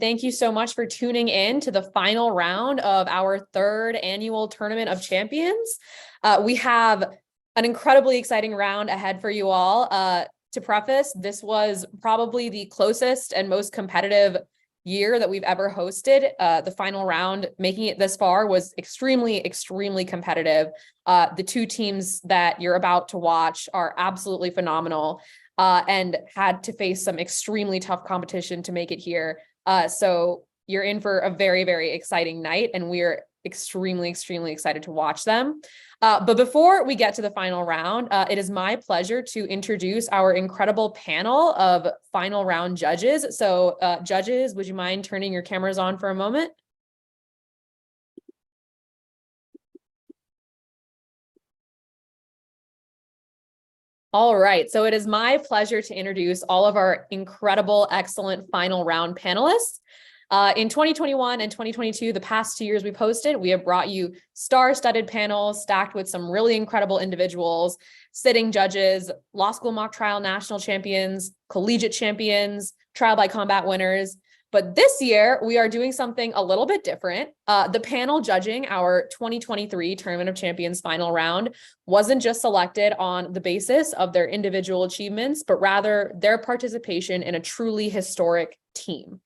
Thank you so much for tuning in to the final round of our third annual Tournament of Champions. We have an incredibly exciting round ahead for you all. To preface, this was probably the closest and most competitive year that we've ever hosted. The final round, making it this far, was extremely, extremely competitive. The two teams that you're about to watch are absolutely phenomenal and had to face some extremely tough competition to make it here. So you're in for a very, very exciting night, and we're extremely, extremely excited to watch them. But before we get to the final round, it is my pleasure to introduce our incredible panel of final round judges. So judges, would you mind turning your cameras on for a moment? All right, so it is my pleasure to introduce all of our incredible, excellent final round panelists. In 2021 and 2022, the past 2 years we've hosted, we have brought you star-studded panels stacked with some really incredible individuals, sitting judges, law school mock trial national champions, collegiate champions, trial by combat winners. But this year, we are doing something a little bit different. The panel judging our 2023 Tournament of Champions final round wasn't just selected on the basis of their individual achievements, but rather their participation in a truly historic team.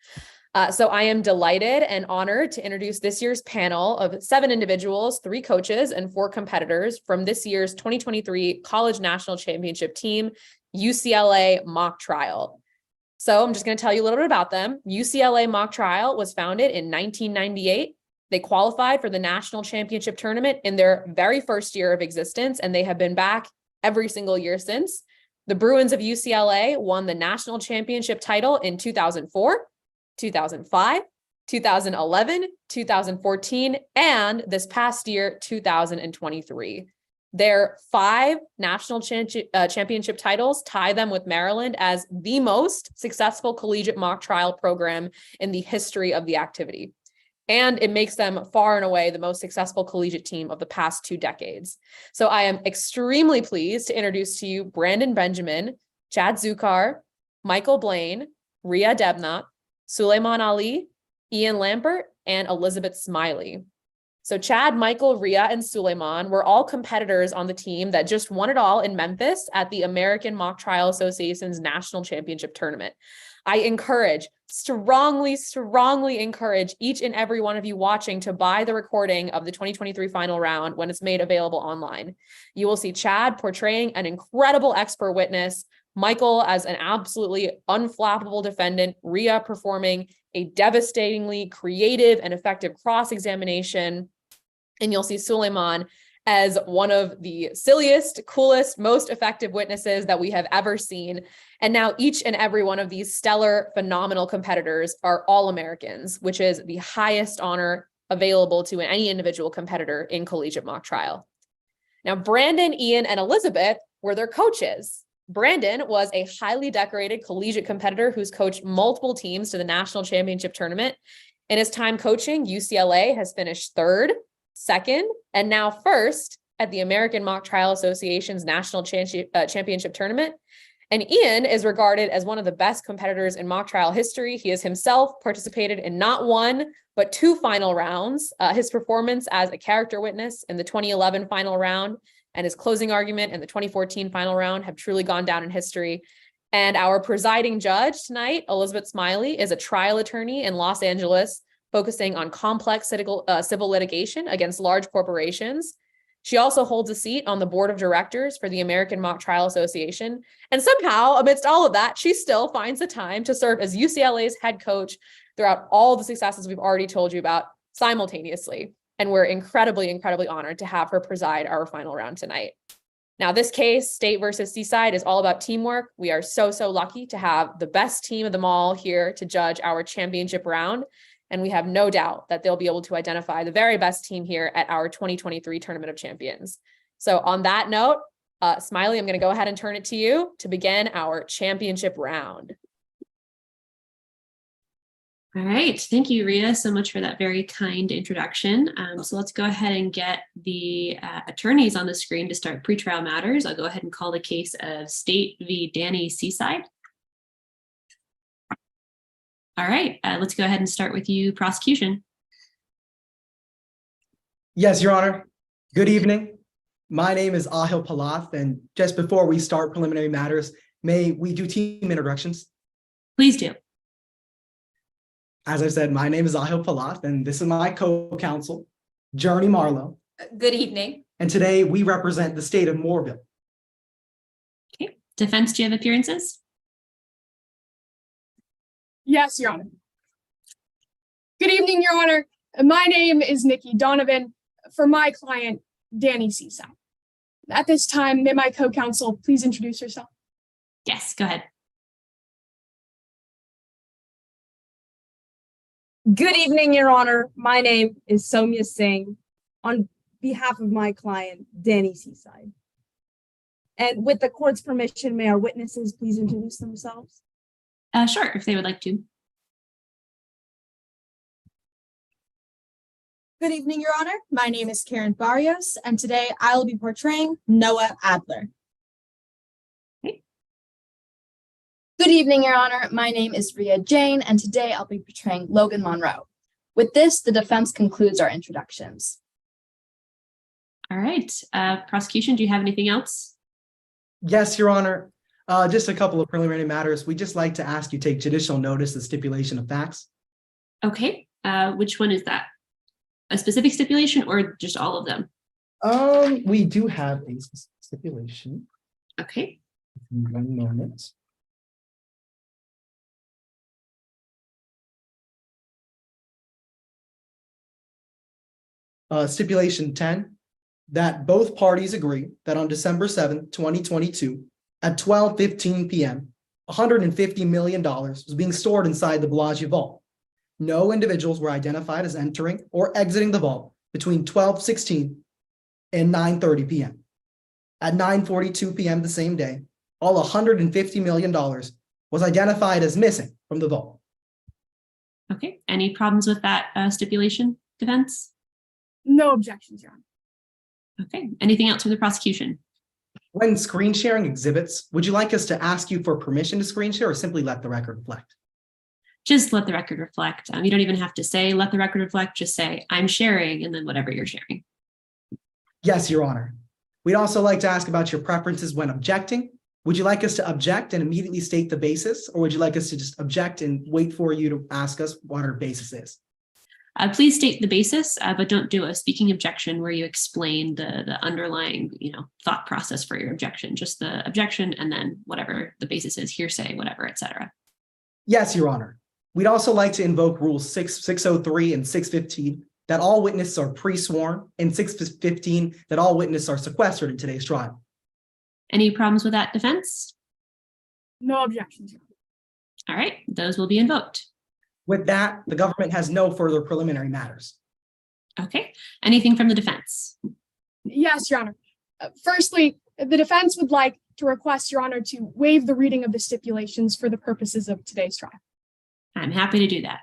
So I am delighted and honored to introduce this year's panel of 7 individuals, 3 coaches, and 4 competitors from this year's 2023 College National Championship team, UCLA Mock Trial. So I'm just going to tell you a little bit about them. UCLA Mock Trial was founded in 1998. They qualified for the National Championship Tournament in their very first year of existence, and they have been back every single year since. The Bruins of UCLA won the National Championship title in 2004, 2005, 2011, 2014, and this past year, 2023. Their 5 national championship titles tie them with Maryland as the most successful collegiate mock trial program in the history of the activity. And it makes them far and away the most successful collegiate team of the past 2 decades. So I am extremely pleased to introduce to you Brandon Benjamin, Chad Zukar, Michael Blaine, Ria Debnat, Suleiman Ali, Ian Lampert, and Elizabeth Smiley. So Chad, Michael, Ria, and Suleiman were all competitors on the team that just won it all in Memphis at the American Mock Trial Association's National Championship Tournament. I strongly encourage each and every one of you watching to buy the recording of the 2023 final round when it's made available online. You will see Chad portraying an incredible expert witness, Michael as an absolutely unflappable defendant, Ria performing a devastatingly creative and effective cross-examination, and you'll see Suleiman as one of the silliest, coolest, most effective witnesses that we have ever seen. And now each and every one of these stellar, phenomenal competitors are all Americans, which is the highest honor available to any individual competitor in collegiate mock trial. Now, Brandon, Ian, and Elizabeth were their coaches. Brandon was a highly decorated collegiate competitor who's coached multiple teams to the national championship tournament. In his time coaching, UCLA has finished 3rd, 2nd, and now 1st at the American Mock Trial Association's National Championship Tournament. And Ian is regarded as one of the best competitors in mock trial history. He has himself participated in not 1, but 2 final rounds. His performance as a character witness in the 2011 final round and his closing argument in the 2014 final round have truly gone down in history. And our presiding judge tonight, Elizabeth Smiley, is a trial attorney in Los Angeles, focusing on complex civil litigation against large corporations. She also holds a seat on the board of directors for the American Mock Trial Association. And somehow, amidst all of that, she still finds the time to serve as UCLA's head coach throughout all the successes we've already told you about simultaneously. And we're incredibly, incredibly honored to have her preside our final round tonight. Now, this case, State versus Seaside, is all about teamwork. We are so lucky to have the best team of them all here to judge our championship round. And we have no doubt that they'll be able to identify the very best team here at our 2023 Tournament of Champions. So on that note, Smiley, I'm going to go ahead and turn it to you to begin our championship round. All right. Thank you, Ria, so much for that very kind introduction. So let's go ahead and get the attorneys on the screen to start pretrial matters. I'll go ahead and call the case of State v. Danny Seaside. All right, let's go ahead and start with you, prosecution. Yes, Your Honor. Good evening. My name is Ahil Palath, and just before we start preliminary matters, may we do team introductions? Please do. As I said, my name is Ahil Palath, and this is my co-counsel, Journey Marlowe. Good evening. And today we represent the state of Moorville. Okay, defense, do you have appearances? Yes, Your Honor. Good evening, Your Honor. My name is Nikki Donovan for my client, Danny Seaside. At this time, may my co-counsel please introduce herself? Yes, go ahead. Good evening, Your Honor. My name is Soumya Singh on behalf of my client, Danny Seaside. And with the court's permission, may our witnesses please introduce themselves? Sure, if they would like to. Good evening, Your Honor. My name is Karen Barrios, and today I will be portraying Noah Adler. Okay. Good evening, Your Honor. My name is Ria Jane, and today I'll be portraying Logan Monroe. With this, the defense concludes our introductions. All right, prosecution, do you have anything else? Yes, Your Honor. Just a couple of preliminary matters. We'd just like to ask you take judicial notice of stipulation of facts. Okay, which one is that? A specific stipulation or just all of them? We do have a stipulation. Okay. 1 moment. Stipulation 10, that both parties agree that on December 7th, 2022, at 12:15 p.m., $150 million was being stored inside the Bellagio vault. No individuals were identified as entering or exiting the vault between 12:16 and 9:30 p.m. At 9:42 p.m. the same day, all $150 million was identified as missing from the vault. Okay, any problems with that stipulation, defense? No objections, Your Honor. Okay, anything else from the prosecution? When screen sharing exhibits, would you like us to ask you for permission to screen share or simply let the record reflect? Just let the record reflect. You don't even have to say, let the record reflect, just say, I'm sharing, and then whatever you're sharing. Yes, Your Honor. We'd also like to ask about your preferences when objecting. Would you like us to object and immediately state the basis, or would you like us to just object and wait for you to ask us what our basis is? Please state the basis, but don't do a speaking objection where you explain the underlying, thought process for your objection. Just the objection and then whatever the basis is, hearsay, whatever, etc. Yes, Your Honor. We'd also like to invoke Rules 603 and 615 that all witnesses are pre-sworn, and 615 that all witnesses are sequestered in today's trial. Any problems with that, defense? No objections, Your Honor. All right, those will be invoked. With that, the government has no further preliminary matters. Okay, anything from the defense? Yes, Your Honor. Firstly, the defense would like to request Your Honor to waive the reading of the stipulations for the purposes of today's trial. I'm happy to do that.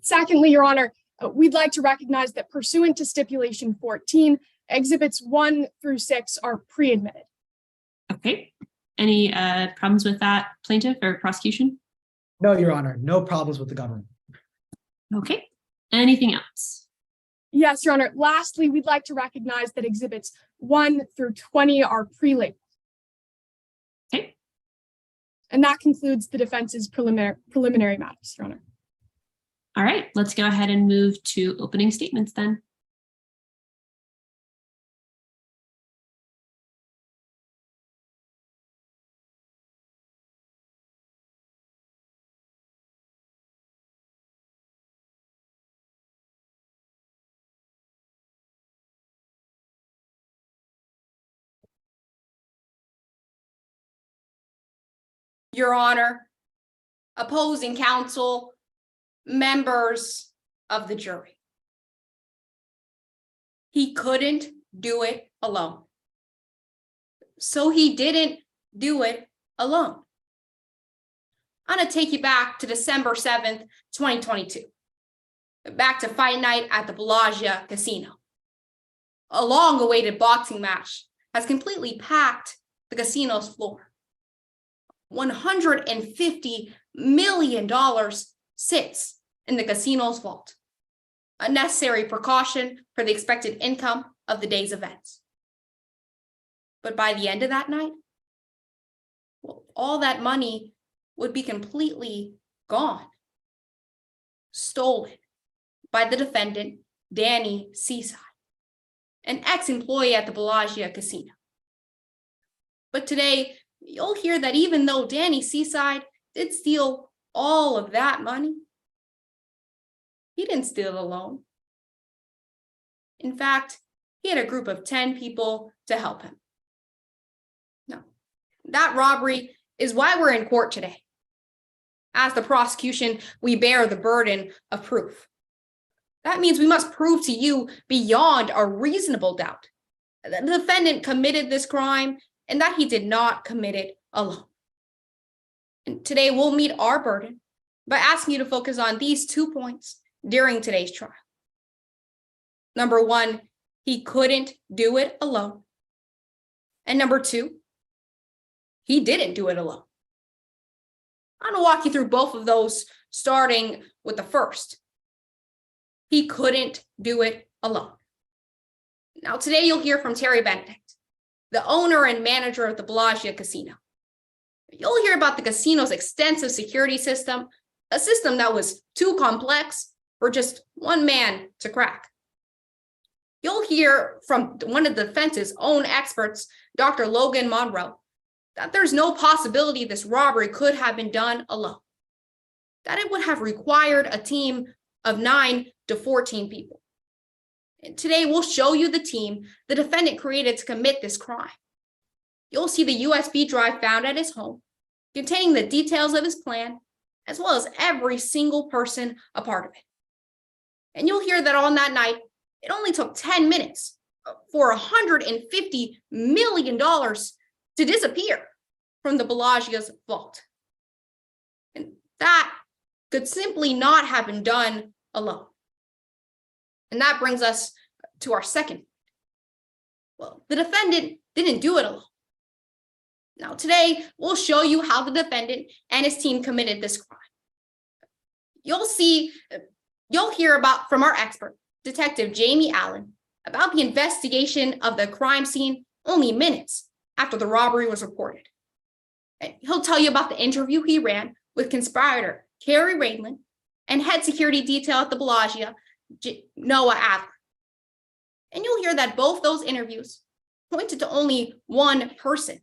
Secondly, Your Honor, we'd like to recognize that pursuant to stipulation 14, exhibits 1 through 6 are pre-admitted. Okay, any problems with that, plaintiff or prosecution? No, Your Honor, no problems with the government. Okay, anything else? Yes, Your Honor. Lastly, we'd like to recognize that exhibits 1 through 20 are pre-labeled. Okay. And that concludes the defense's preliminary matters, Your Honor. All right, let's go ahead and move to opening statements then. Your Honor, opposing counsel, members of the jury. He couldn't do it alone. So he didn't do it alone. I'm going to take you back to December 7th, 2022. Back to fight night at the Bellagio Casino. A long-awaited boxing match has completely packed the casino's floor. 150 million sits in the casino's vault, a necessary precaution for the expected income of the day's events. But by the end of that night, well, all that money would be completely gone, stolen by the defendant, Danny Seaside, an ex-employee at the Bellagio Casino. But today, you'll hear that even though Danny Seaside did steal all of that money, he didn't steal it alone. In fact, he had a group of 10 people to help him. No, that robbery is why we're in court today. As the prosecution, we bear the burden of proof. That means we must prove to you beyond a reasonable doubt that the defendant committed this crime and that he did not commit it alone. And today we'll meet our burden by asking you to focus on these 2 points during today's trial. Number one, he couldn't do it alone. And number two, he didn't do it alone. I'm going to walk you through both of those, starting with the first. He couldn't do it alone. Now, today you'll hear from Terry Benedict, the owner and manager of the Bellagio Casino. You'll hear about the casino's extensive security system, a system that was too complex for just one man to crack. You'll hear from one of the defense's own experts, Dr. Logan Monroe, that there's no possibility this robbery could have been done alone, that it would have required a team of 9 to 14 people. And today we'll show you the team the defendant created to commit this crime. You'll see the USB drive found at his home, containing the details of his plan, as well as every single person a part of it. And you'll hear that on that night, it only took 10 minutes for $150 million to disappear from the Bellagio's vault. And that could simply not have been done alone. And that brings us to our second point. Well, the defendant didn't do it alone. Now, today, we'll show you how the defendant and his team committed this crime. You'll hear about from our expert, Detective Jamie Allen, about the investigation of the crime scene only minutes after the robbery was reported. And he'll tell you about the interview he ran with conspirator Carrie Rainland and head security detail at the Bellagio, Noah Adler. And you'll hear that both those interviews pointed to only one person,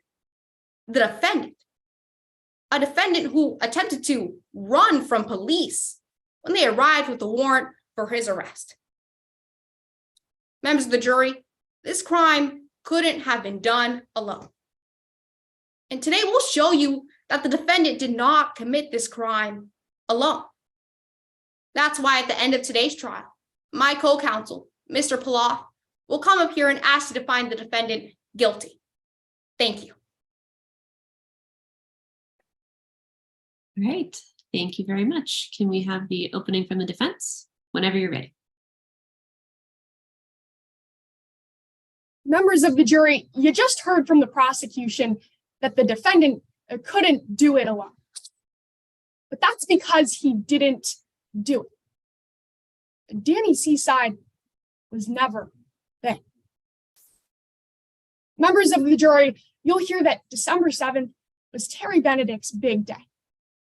the defendant, a defendant who attempted to run from police when they arrived with a warrant for his arrest. Members of the jury, this crime couldn't have been done alone. And today we'll show you that the defendant did not commit this crime alone. That's why at the end of today's trial, my co-counsel, Mr. Paloff, will come up here and ask you to find the defendant guilty. Thank you. All right, thank you very much. Can we have the opening from the defense whenever you're ready? Members of the jury, you just heard from the prosecution that the defendant couldn't do it alone. But that's because he didn't do it. Danny Seaside was never there. Members of the jury, you'll hear that December 7th was Terry Benedict's big day.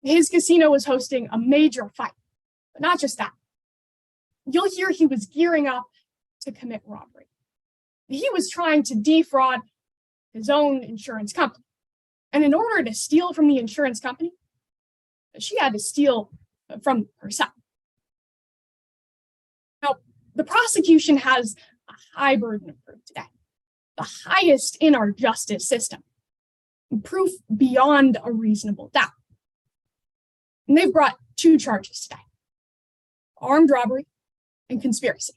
His casino was hosting a major fight, but not just that. You'll hear he was gearing up to commit robbery. He was trying to defraud his own insurance company. And in order to steal from the insurance company, she had to steal from herself. Now, the prosecution has a high burden of proof today, the highest in our justice system, proof beyond a reasonable doubt. And they've brought 2 charges today, armed robbery and conspiracy.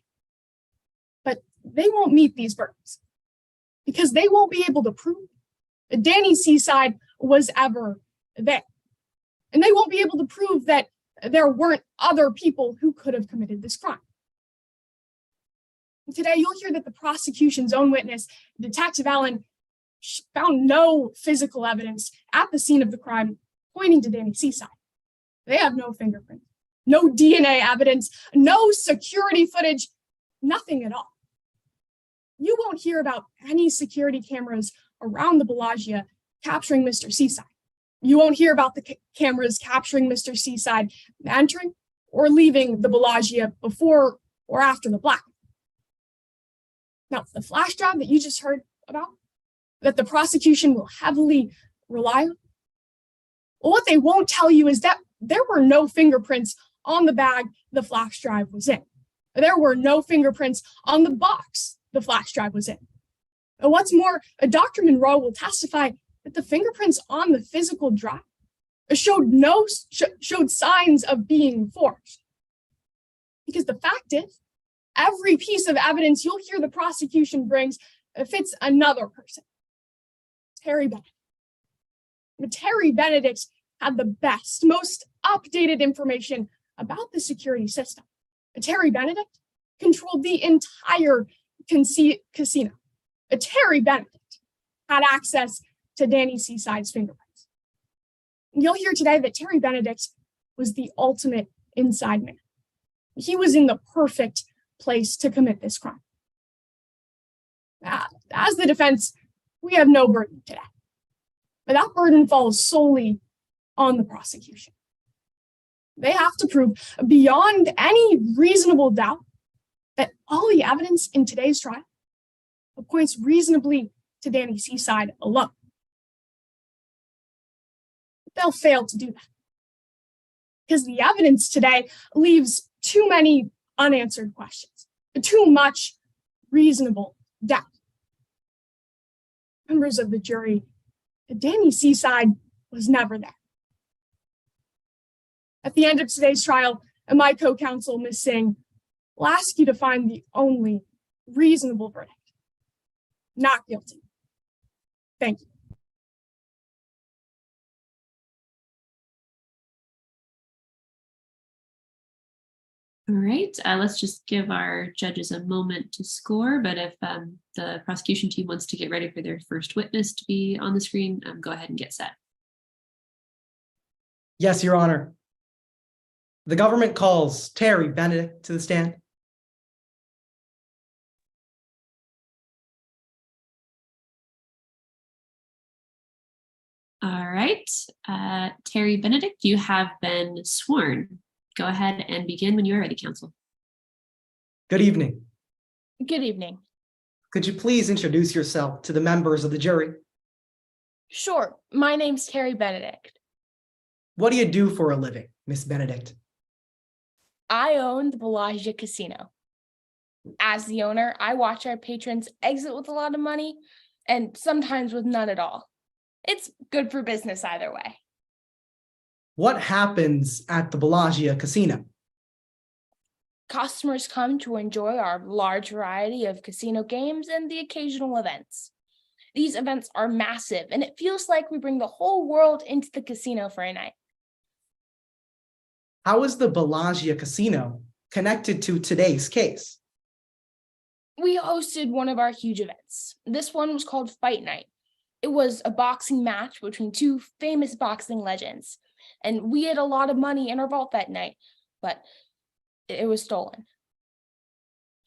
But they won't meet these burdens because they won't be able to prove that Danny Seaside was ever there. And they won't be able to prove that there weren't other people who could have committed this crime. And today, you'll hear that the prosecution's own witness, Detective Allen, found no physical evidence at the scene of the crime pointing to Danny Seaside. They have no fingerprints, no DNA evidence, no security footage, nothing at all. You won't hear about any security cameras around the Bellagio capturing Mr. Seaside. You won't hear about the cameras capturing Mr. Seaside entering or leaving the Bellagio before or after the blackout. Now, the flash drive that you just heard about, that the prosecution will heavily rely on, well, what they won't tell you is that there were no fingerprints on the bag the flash drive was in. There were no fingerprints on the box the flash drive was in. And what's more, Dr. Monroe will testify that the fingerprints on the physical drive showed signs of being forged. Because the fact is, every piece of evidence you'll hear the prosecution brings fits another person, Terry Benedict. But Terry Benedict had the best, most updated information about the security system. Terry Benedict controlled the entire casino. Terry Benedict had access to Danny Seaside's fingerprints. You'll hear today that Terry Benedict was the ultimate inside man. He was in the perfect place to commit this crime. As the defense, we have no burden today. But that burden falls solely on the prosecution. They have to prove beyond any reasonable doubt that all the evidence in today's trial points reasonably to Danny Seaside alone. They'll fail to do that because the evidence today leaves too many unanswered questions, too much reasonable doubt. Members of the jury, Danny Seaside was never there. At the end of today's trial, my co-counsel, Ms. Singh, will ask you to find the only reasonable verdict: not guilty. Thank you. All right, let's just give our judges a moment to score, but if the prosecution team wants to get ready for their first witness to be on the screen, go ahead and get set. Yes, Your Honor. The government calls Terry Benedict to the stand. All right, Terry Benedict, you have been sworn. Go ahead and begin when you are ready, counsel. Good evening. Good evening. Could you please introduce yourself to the members of the jury? Sure. My name's Terry Benedict. What do you do for a living, Miss Benedict? I own the Bellagio Casino. As the owner, I watch our patrons exit with a lot of money and sometimes with none at all. It's good for business either way. What happens at the Bellagio Casino? Customers come to enjoy our large variety of casino games and the occasional events. These events are massive, and it feels like we bring the whole world into the casino for a night. How is the Bellagio Casino connected to today's case? We hosted one of our huge events. This one was called Fight Night. It was a boxing match between two famous boxing legends, and we had a lot of money in our vault that night, but it was stolen.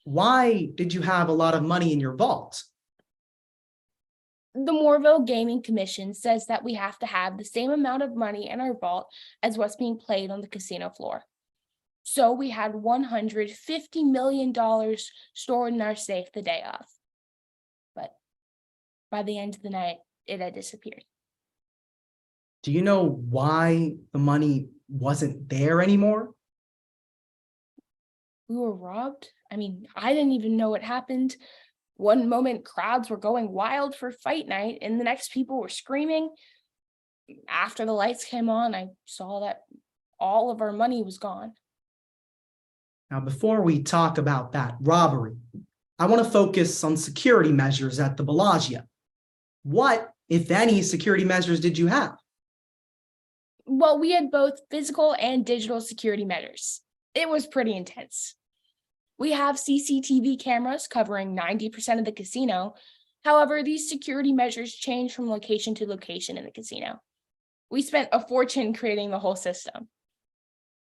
Why did you have a lot of money in your vault? The Morville Gaming Commission says that we have to have the same amount of money in our vault as what's being played on the casino floor. So we had $150 million stored in our safe the day of. But by the end of the night, it had disappeared. Do you know why the money wasn't there anymore? We were robbed. I mean, I didn't even know what happened. One moment, crowds were going wild for fight night, and the next, people were screaming. After the lights came on, I saw that all of our money was gone. Now, before we talk about that robbery, I want to focus on security measures at the Bellagio. What, if any, security measures did you have? Well, we had both physical and digital security measures. It was pretty intense. We have CCTV cameras covering 90% of the casino. However, these security measures change from location to location in the casino. We spent a fortune creating the whole system.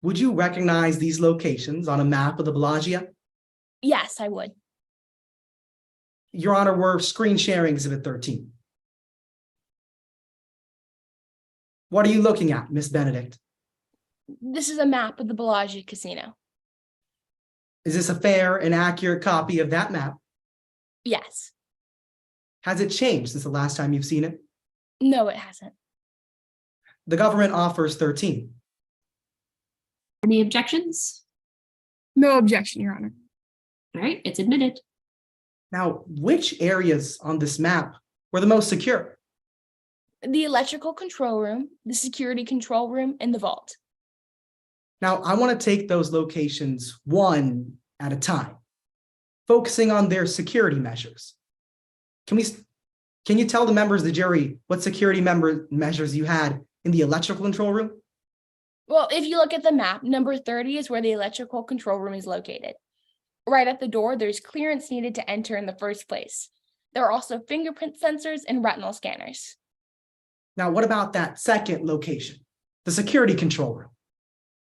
Would you recognize these locations on a map of the Bellagio? Yes, I would. Your Honor, we're screen sharing Exhibit 13. What are you looking at, Miss Benedict? This is a map of the Bellagio Casino. Is this a fair and accurate copy of that map? Yes. Has it changed since the last time you've seen it? No, it hasn't. The government offers 13. Any objections? No objection, Your Honor. All right, it's admitted. Now, which areas on this map were the most secure? The electrical control room, the security control room, and the vault. Now, I want to take those locations one at a time, focusing on their security measures. Can you tell the members of the jury what security measures you had in the electrical control room? Well, if you look at the map, number 30 is where the electrical control room is located. Right at the door, there's clearance needed to enter in the first place. There are also fingerprint sensors and retinal scanners. Now, what about that second location, the security control room?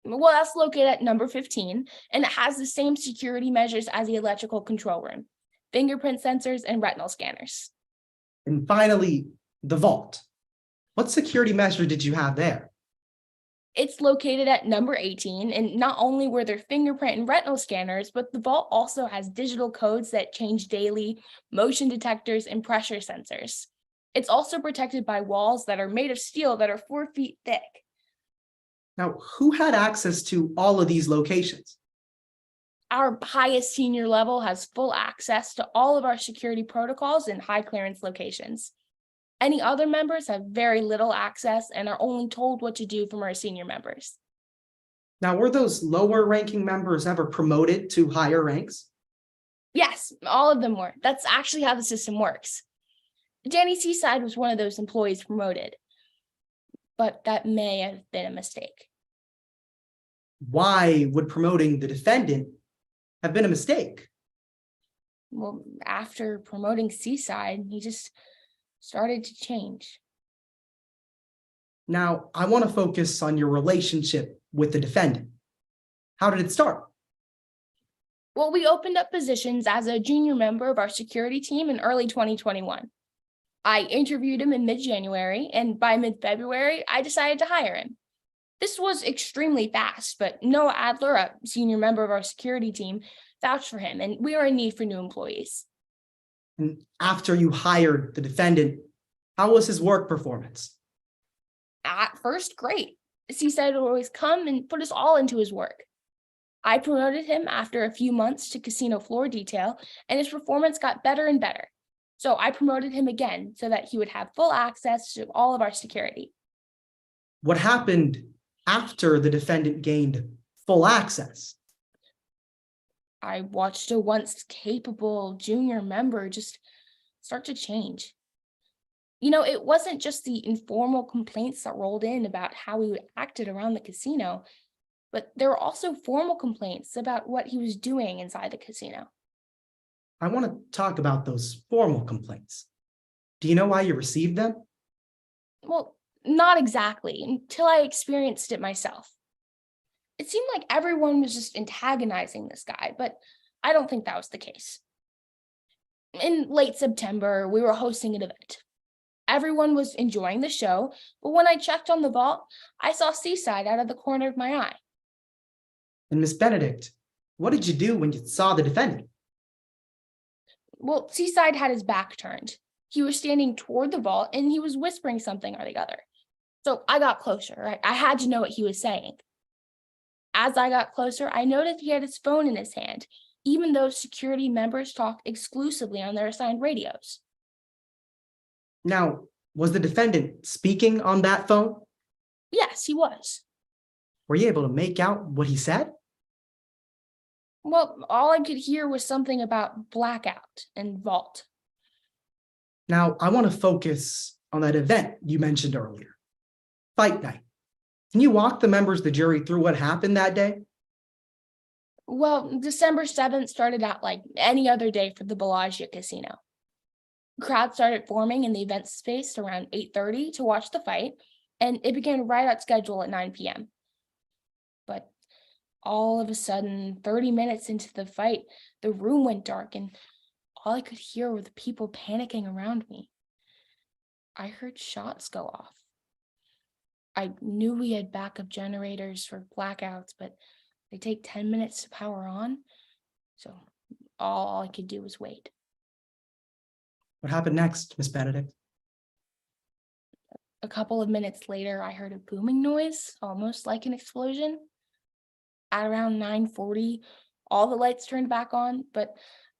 Well, that's located at number 15, and it has the same security measures as the electrical control room, fingerprint sensors and retinal scanners. And finally, the vault. What security measure did you have there? It's located at number 18, and not only were there fingerprint and retinal scanners, but the vault also has digital codes that change daily, motion detectors, and pressure sensors. It's also protected by walls that are made of steel that are 4 feet thick. Now, who had access to all of these locations? Our highest senior level has full access to all of our security protocols and high clearance locations. Any other members have very little access and are only told what to do from our senior members. Now, were those lower ranking members ever promoted to higher ranks? Yes, all of them were. That's actually how the system works. Danny Seaside was one of those employees promoted, but that may have been a mistake. Why would promoting the defendant have been a mistake? Well, after promoting Seaside, he just started to change. Now, I want to focus on your relationship with the defendant. How did it start? Well, we opened up positions as a junior member of our security team in early 2021. I interviewed him in mid-January, and by mid-February, I decided to hire him. This was extremely fast, but Noah Adler, a senior member of our security team, vouched for him, and we are in need for new employees. And after you hired the defendant, how was his work performance? At first, great. Seaside would always come and put us all into his work. I promoted him after a few months to casino floor detail, and his performance got better and better. So I promoted him again so that he would have full access to all of our security. What happened after the defendant gained full access? I watched a once capable junior member just start to change. You know, it wasn't just the informal complaints that rolled in about how he acted around the casino, but there were also formal complaints about what he was doing inside the casino. I want to talk about those formal complaints. Do you know why you received them? Well, not exactly, until I experienced it myself. It seemed like everyone was just antagonizing this guy, but I don't think that was the case. In late September, we were hosting an event. Everyone was enjoying the show, but when I checked on the vault, I saw Seaside out of the corner of my eye. And Miss Benedict, what did you do when you saw the defendant? Well, Seaside had his back turned. He was standing toward the vault and he was whispering something or the other. So I got closer, right? I had to know what he was saying. As I got closer, I noticed he had his phone in his hand, even though security members talked exclusively on their assigned radios. Now, was the defendant speaking on that phone? Yes, he was. Were you able to make out what he said? Well, all I could hear was something about blackout and vault. Now, I want to focus on that event you mentioned earlier, fight night. Can you walk the members of the jury through what happened that day? Well, December 7th started out like any other day for the Bellagio Casino. Crowds started forming in the event space around 8:30 to watch the fight, and it began right on schedule at 9 p.m. But all of a sudden, 30 minutes into the fight, the room went dark and all I could hear were the people panicking around me. I heard shots go off. I knew we had backup generators for blackouts, but they take 10 minutes to power on. So all I could do was wait. What happened next, Miss Benedict? A couple of minutes later, I heard a booming noise, almost like an explosion. At around 9:40, all the lights turned back on, but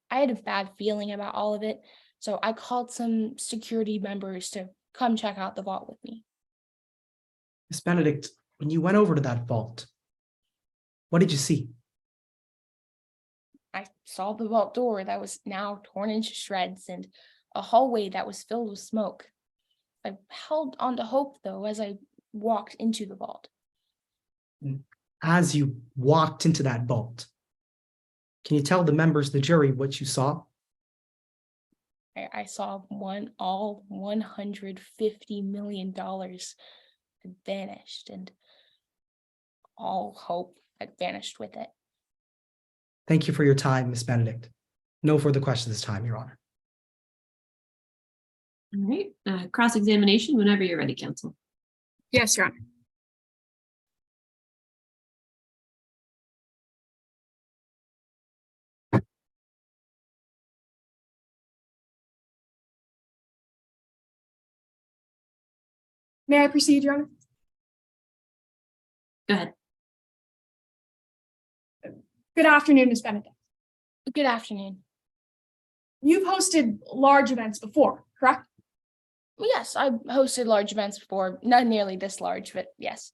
I had a bad feeling about all of it. So I called some security members to come check out the vault with me. Miss Benedict, when you went over to that vault, what did you see? I saw the vault door that was now torn into shreds and a hallway that was filled with smoke. I held on to hope, though, as I walked into the vault. As you walked into that vault, can you tell the members of the jury what you saw? I saw all $150 million had vanished, and all hope had vanished with it. Thank you for your time, Miss Benedict. No further questions this time, Your Honor. All right, cross-examination whenever you're ready, counsel. Yes, Your Honor. May I proceed, Your Honor? Go ahead. Good afternoon, Ms. Benedict. Good afternoon. You've hosted large events before, correct? Yes, I've hosted large events before, not nearly this large, but yes.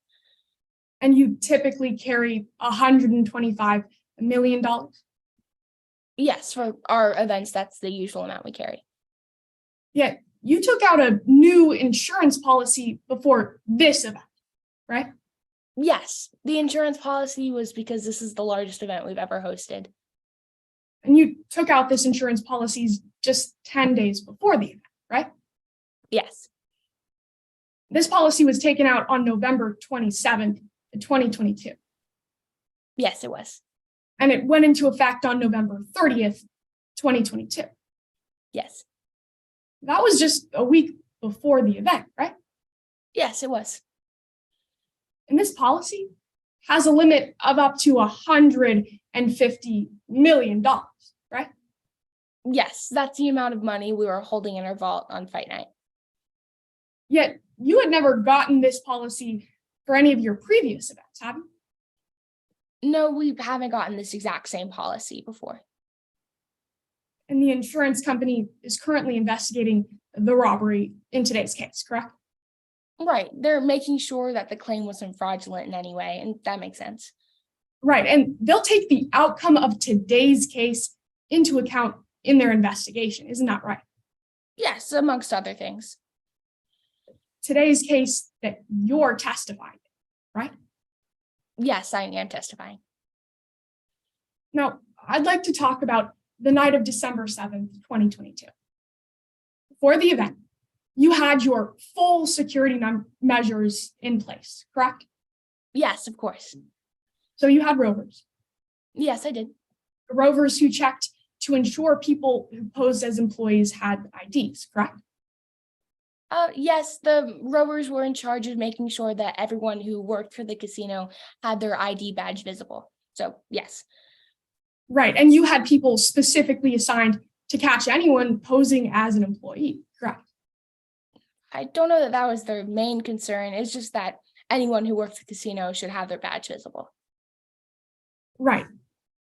And you typically carry $125 million? Yes, for our events, that's the usual amount we carry. Yet you took out a new insurance policy before this event, right? Yes, the insurance policy was because this is the largest event we've ever hosted. And you took out this insurance policies just 10 days before the event, right? Yes. This policy was taken out on November 27th, 2022. Yes, it was. And it went into effect on November 30th, 2022. Yes. That was just a week before the event, right? Yes, it was. And this policy has a limit of up to $150 million, right? Yes, that's the amount of money we were holding in our vault on fight night. Yet you had never gotten this policy for any of your previous events, have you? No, we haven't gotten this exact same policy before. And the insurance company is currently investigating the robbery in today's case, correct? Right. They're making sure that the claim wasn't fraudulent in any way, and that makes sense. Right. And they'll take the outcome of today's case into account in their investigation. Isn't that right? Yes, amongst other things. Today's case that you're testifying, right? Yes, I am testifying. Now, I'd like to talk about the night of December 7th, 2022. For the event, you had your full security measures in place, correct? Yes, of course. So you had rovers. Yes, I did. Rovers who checked to ensure people who posed as employees had IDs, correct? Yes, the rovers were in charge of making sure that everyone who worked for the casino had their ID badge visible. So, yes. Right, and you had people specifically assigned to catch anyone posing as an employee, correct? I don't know that that was their main concern. It's just that anyone who works at the casino should have their badge visible. Right.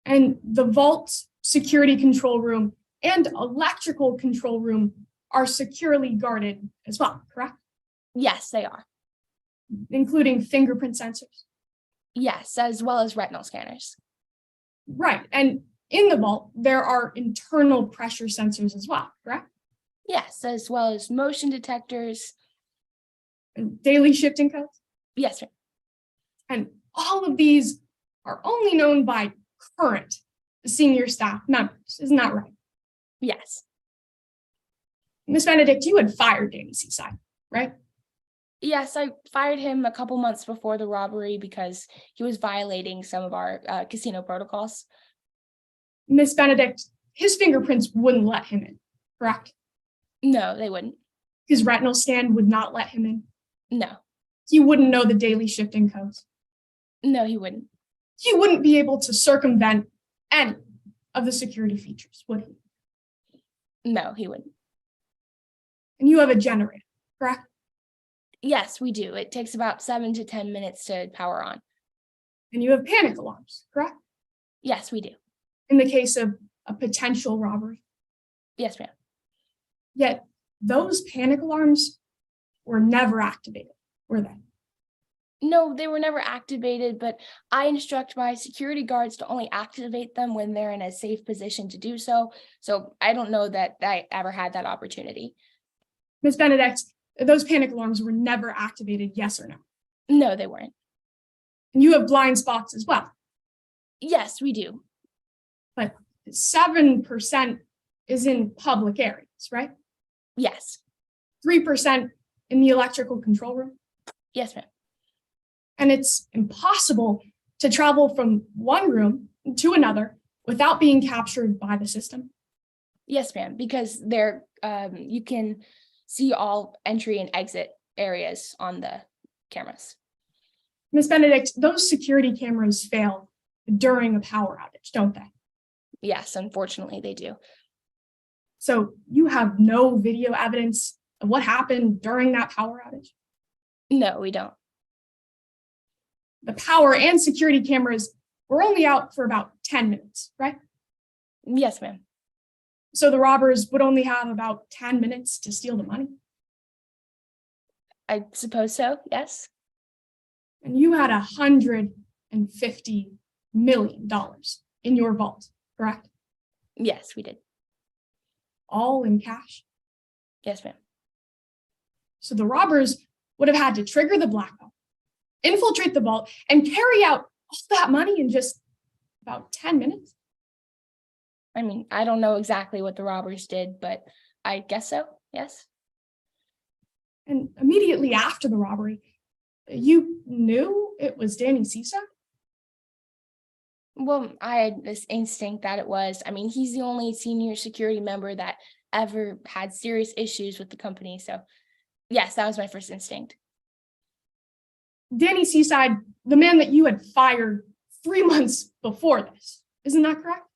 And the vault, security control room, and electrical control room are securely guarded as well, correct? Yes, they are. Including fingerprint sensors. Yes, as well as retinal scanners. Right. And in the vault, there are internal pressure sensors as well, correct? Yes, as well as motion detectors. And daily shifting codes. Yes, sir. And all of these are only known by current senior staff members. Isn't that right? Yes. Ms. Benedict, you had fired Danny Seaside, right? Yes, I fired him a couple months before the robbery because he was violating some of our casino protocols. Miss Benedict, his fingerprints wouldn't let him in, correct? No, they wouldn't. His retinal scan would not let him in. No, He wouldn't know the daily shifting codes. no, he wouldn't. He wouldn't be able to circumvent any of the security features, would he? No, he wouldn't. And you have a generator, correct? Yes, we do. It takes about 7 to 10 minutes to power on. And you have panic alarms, correct? Yes, we do. In the case of a potential robbery. Yes, ma'am. Yet those panic alarms were never activated, were they? No, they were never activated, but I instruct my security guards to only activate them when they're in a safe position to do so. So I don't know that I ever had that opportunity. Ms. Benedict, those panic alarms were never activated, yes or no? No, they weren't. And you have blind spots as well. Yes, we do. But 7% is in public areas, right? Yes. 3% in the electrical control room. Yes, ma'am. And it's impossible to travel from one room to another without being captured by the system. Yes, ma'am, because there you can see all entry and exit areas on the cameras. Ms. Benedict, those security cameras fail during a power outage, don't they? Yes, unfortunately they do. So you have no video evidence of what happened during that power outage? No, we don't. The power and security cameras were only out for about 10 minutes, right? Yes, ma'am. So the robbers would only have about 10 minutes to steal the money. I suppose so, yes. And you had $150 million in your vault, correct? Yes, we did. All in cash. Yes, ma'am. So the robbers would have had to trigger the blackout, infiltrate the vault, and carry out all that money in just about 10 minutes. I mean, I don't know exactly what the robbers did, but I guess so, yes. And immediately after the robbery, you knew it was Danny Seaside? Well, I had this instinct that it was. I mean, he's the only senior security member that ever had serious issues with the company. So, yes, that was my first instinct. Danny Seaside, the man that you had fired 3 months before this, isn't that correct?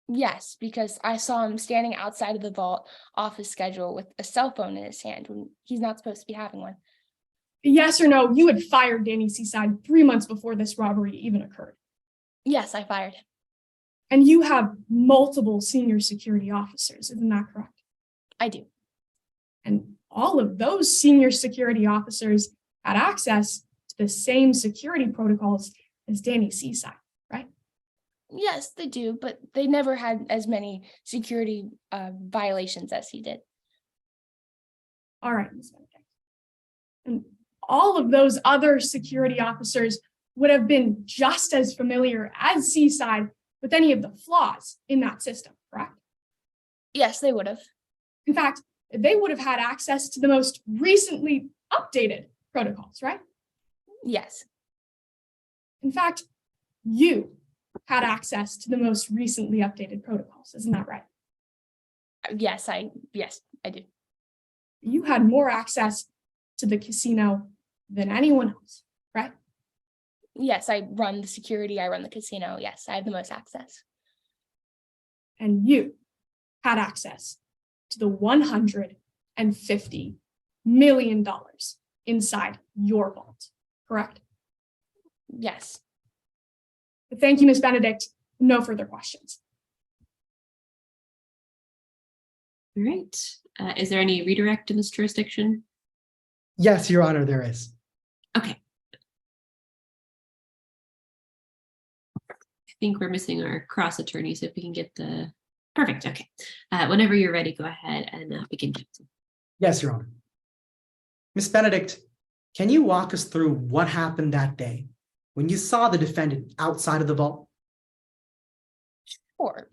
Yes, because I saw him standing outside of the vault off his schedule with a cell phone in his hand when he's not supposed to be having one. Yes or no, you had fired Danny Seaside 3 months before this robbery even occurred. Yes, I fired him. And you have multiple senior security officers, isn't that correct? I do. And all of those senior security officers had access to the same security protocols as Danny Seaside, right? Yes, they do, but they never had as many security violations as he did. All right, Ms. Benedict. And all of those other security officers would have been just as familiar as Seaside with any of the flaws in that system, correct? Yes, they would have. In fact, they would have had access to the most recently updated protocols, right? Yes. In fact, you had access to the most recently updated protocols, isn't that right? Yes, I do. You had more access to the casino than anyone else, right? Yes, I run the security, I run the casino. Yes, I have the most access. And you had access to the $150 million inside your vault, correct? Yes. Thank you, Ms. Benedict. No further questions. All right. Is there any redirect in this jurisdiction? Yes, Your Honor, there is. Okay. I think we're missing our cross attorneys. If we can get the perfect. Okay. Whenever you're ready, go ahead and begin. Yes, Your Honor. Ms. Benedict, can you walk us through what happened that day when you saw the defendant outside of the vault? Sure.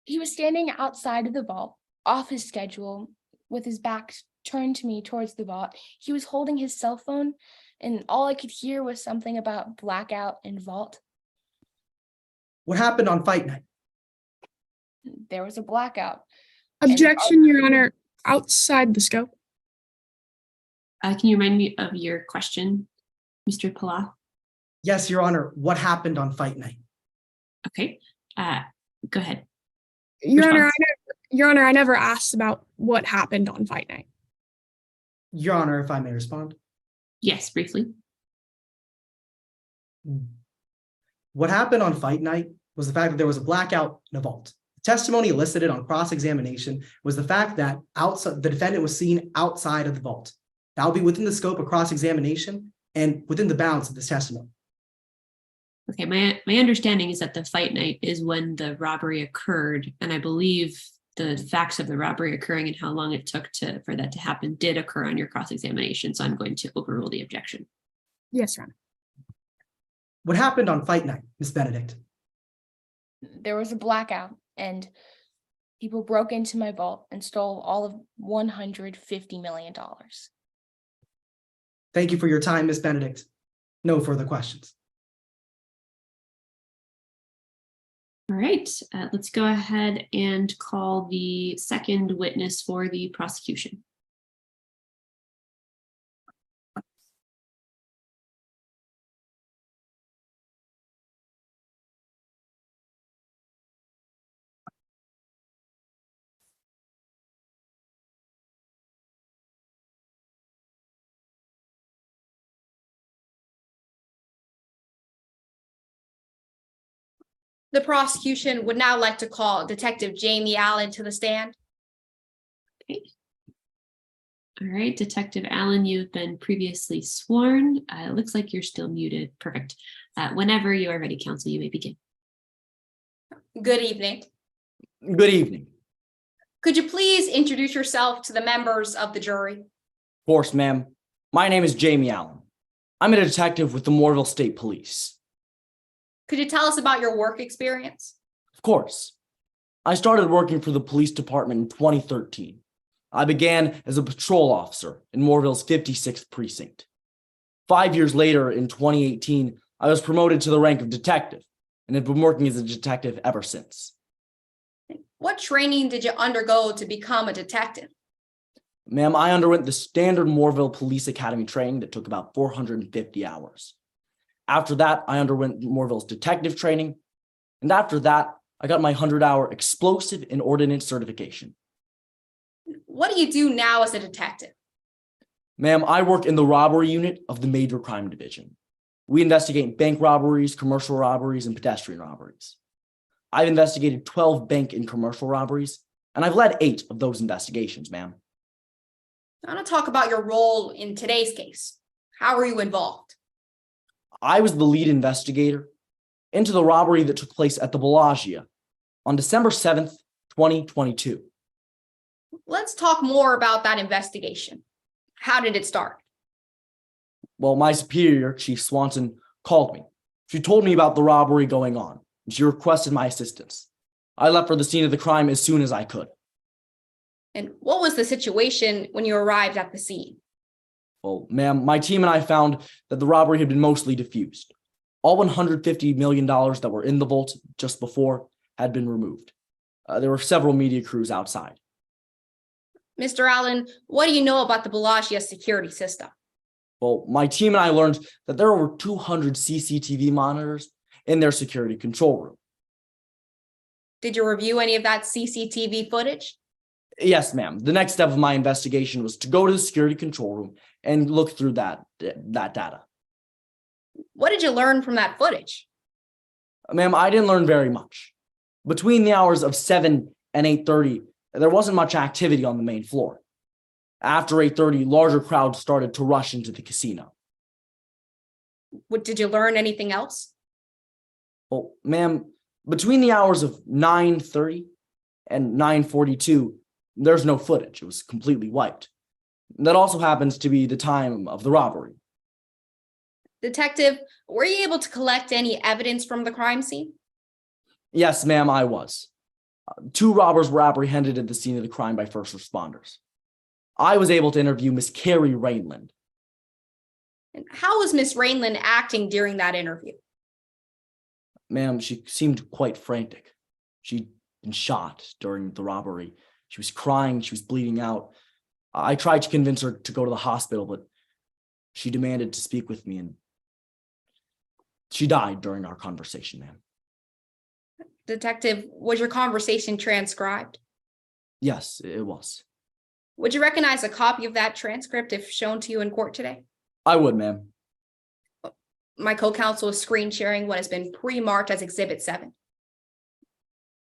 He was standing outside of the vault off his schedule with his back turned to me towards the vault. He was holding his cell phone, and all I could hear was something about blackout and vault. What happened on fight night? There was a blackout. Objection, Your Honor, outside the scope. Can you remind me of your question, Mr. Palau? Yes, Your Honor. What happened on fight night? Okay, go ahead. Your Honor, Response. Your Honor, I never asked about what happened on fight night. Your Honor, if I may respond. Yes, briefly. What happened on fight night was the fact that there was a blackout in a vault. The testimony elicited on cross-examination was the fact that outside the defendant was seen outside of the vault. That will be within the scope of cross-examination and within the bounds of this testimony. Okay, my understanding is that the fight night is when the robbery occurred, and I believe the facts of the robbery occurring and how long it took for that to happen did occur on your cross-examination, so I'm going to overrule the objection. Yes, Your Honor. What happened on fight night, Ms. Benedict? There was a blackout, and people broke into my vault and stole all of $150 million. Thank you for your time, Ms. Benedict. No further questions. All right, let's go ahead and call the second witness for the prosecution. The prosecution would now like to call Detective Jamie Allen to the stand. Okay. All right, Detective Allen, you've been previously sworn. It looks like you're still muted. Perfect. Whenever you are ready, counsel, you may begin. Good evening. Good evening. Could you please introduce yourself to the members of the jury? Of course, ma'am. My name is Jamie Allen. I'm a detective with the Moorville State Police. Could you tell us about your work experience? Of course. I started working for the police department in 2013. I began as a patrol officer in Moorville's 56th precinct. 5 years later, in 2018, I was promoted to the rank of detective and have been working as a detective ever since. What training did you undergo to become a detective? Ma'am, I underwent the standard Moorville Police Academy training that took about 450 hours. After that, I underwent Moorville's detective training. And after that, I got my 100-hour explosive and ordnance certification. What do you do now as a detective? Ma'am, I work in the robbery unit of the Major Crime Division. We investigate bank robberies, commercial robberies, and pedestrian robberies. I've investigated 12 bank and commercial robberies, and I've led 8 of those investigations, ma'am. I want to talk about your role in today's case. How were you involved? I was the lead investigator into the robbery that took place at the Bellagio on December 7th, 2022. Let's talk more about that investigation. How did it start? Well, my superior, Chief Swanson, called me. She told me about the robbery going on, and she requested my assistance. I left for the scene of the crime as soon as I could. And what was the situation when you arrived at the scene? Well, ma'am, my team and I found that the robbery had been mostly diffused. All $150 million that were in the vault just before had been removed. There were several media crews outside. Mr. Allen, what do you know about the Bellagio security system? Well, my team and I learned that there were 200 CCTV monitors in their security control room. Did you review any of that CCTV footage? Yes, ma'am. The next step of my investigation was to go to the security control room and look through that data. What did you learn from that footage? Ma'am, I didn't learn very much. Between the hours of 7 and 8:30, there wasn't much activity on the main floor. After 8:30, larger crowds started to rush into the casino. Did you learn anything else? Well, ma'am, between the hours of 9:30 and 9:42, there's no footage. It was completely wiped. That also happens to be the time of the robbery. Detective, were you able to collect any evidence from the crime scene? Yes, ma'am, I was. 2 robbers were apprehended at the scene of the crime by first responders. I was able to interview Miss Carrie Rainland. And how was Miss Rainland acting during that interview? Ma'am, she seemed quite frantic. She'd been shot during the robbery. She was crying, she was bleeding out. I tried to convince her to go to the hospital, but she demanded to speak with me, and she died during our conversation, ma'am. Detective, was your conversation transcribed? Yes, it was. Would you recognize a copy of that transcript if shown to you in court today? I would, ma'am. My co-counsel is screen sharing what has been pre-marked as Exhibit 7.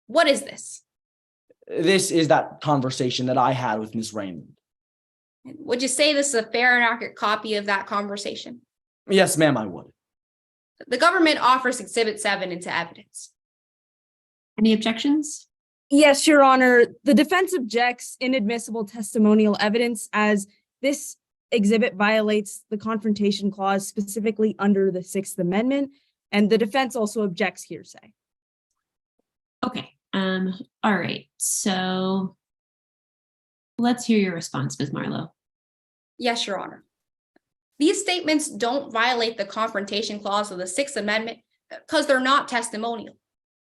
What is this? This is that conversation that I had with Miss Rainland. Would you say this is a fair and accurate copy of that conversation? Yes, ma'am, I would. The government offers Exhibit 7 into evidence. Any objections? Yes, Your Honor. The defense objects inadmissible testimonial evidence as this exhibit violates the confrontation clause specifically under the Sixth Amendment, and the defense also objects hearsay. Okay. All right. So let's hear your response, Ms. Marlowe. Yes, Your Honor. These statements don't violate the confrontation clause of the Sixth Amendment because they're not testimonial.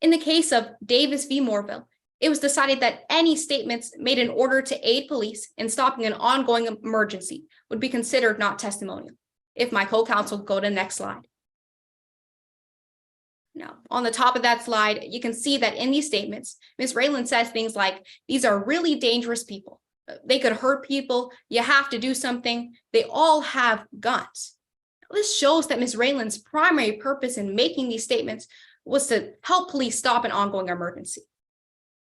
In the case of Davis v. Morville, it was decided that any statements made in order to aid police in stopping an ongoing emergency would be considered not testimonial. If my co-counsel go to the next slide. Now, on the top of that slide, you can see that in these statements, Ms. Rainland says things like, these are really dangerous people. They could hurt people. You have to do something. They all have guns. This shows that Ms. Rainland's primary purpose in making these statements was to help police stop an ongoing emergency.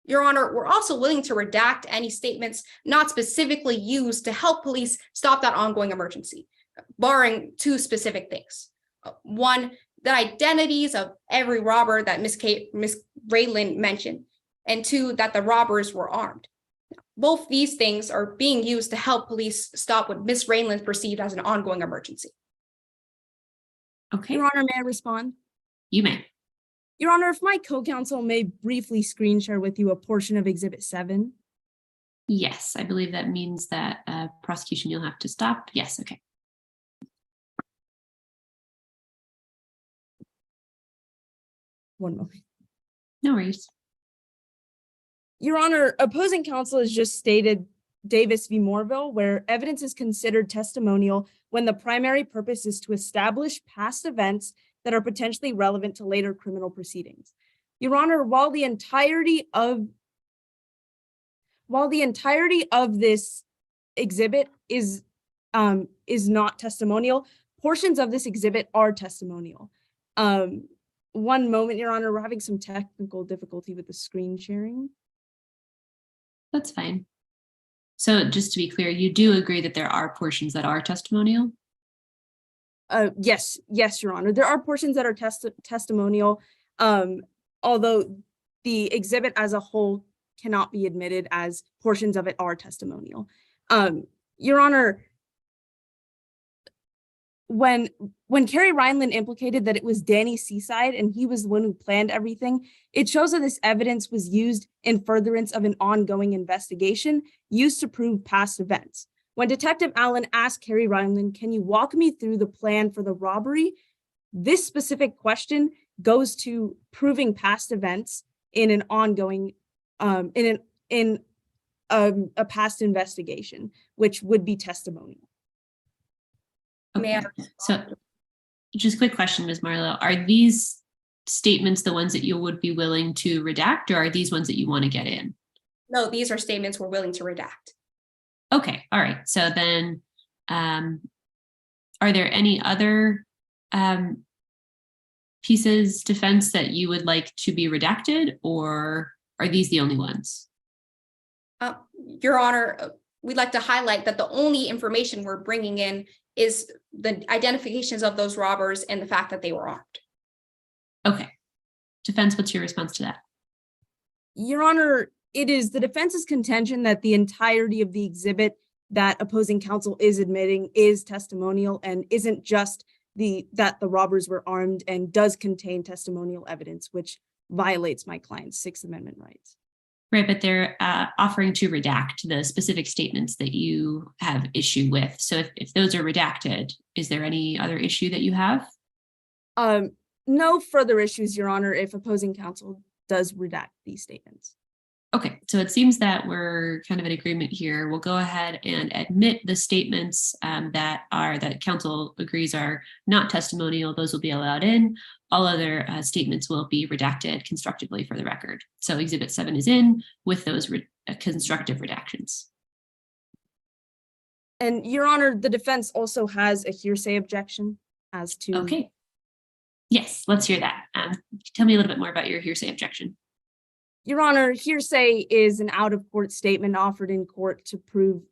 Your Honor, we're also willing to redact any statements not specifically used to help police stop that ongoing emergency, barring two specific things. One, the identities of every robber that Ms. Rainland mentioned, and two, that the robbers were armed. Both these things are being used to help police stop what Ms. Rainland perceived as an ongoing emergency. Okay. Your Honor, may I respond? You may. Your Honor, if my co-counsel may briefly screen share with you a portion of Exhibit 7. Yes, I believe that means that prosecution, you'll have to stop. Yes, okay. One moment. No worries. Your Honor, opposing counsel has just stated Davis v. Morville, where evidence is considered testimonial when the primary purpose is to establish past events that are potentially relevant to later criminal proceedings. Your Honor, while the entirety of this exhibit is not testimonial, portions of this exhibit are testimonial. One moment, Your Honor, we're having some technical difficulty with the screen sharing. That's fine. So just to be clear, you do agree that there are portions that are testimonial? Yes, Your Honor. There are portions that are testimonial, although the exhibit as a whole cannot be admitted as portions of it are testimonial. Your Honor, when Carrie Rainland implicated that it was Danny Seaside and he was the one who planned everything, it shows that this evidence was used in furtherance of an ongoing investigation used to prove past events. When Detective Allen asked Carrie Rainland, "Can you walk me through the plan for the robbery?" This specific question goes to proving past events in an ongoing, in a past investigation, which would be testimonial. Okay. So just a quick question, Ms. Marlowe. Are these statements the ones that you would be willing to redact, or are these ones that you want to get in? No, these are statements we're willing to redact. Okay, all right. So then, are there any other pieces, defense, that you would like to be redacted, or are these the only ones? Your Honor, we'd like to highlight that the only information we're bringing in is the identifications of those robbers and the fact that they were armed. Okay. Defense, what's your response to that? Your Honor, it is the defense's contention that the entirety of the that opposing counsel is admitting is testimonial and isn't just that the robbers were armed, and does contain testimonial evidence, which violates my client's Sixth Amendment rights. Right, but they're offering to redact the specific statements that you have issue with. So if those are redacted, is there any other issue that you have? No further issues, Your Honor, if opposing counsel does redact these statements. Okay, so it seems that we're kind of in agreement here. We'll go ahead and admit the statements that counsel agrees are not testimonial. Those will be allowed in. All other statements will be redacted constructively for the record. So Exhibit 7 is in with those constructive redactions. And Your Honor, the defense also has a hearsay objection as to. Okay. Yes, let's hear that. Tell me a little bit more about your hearsay objection. Your Honor, hearsay is an out-of-court statement offered in court to prove,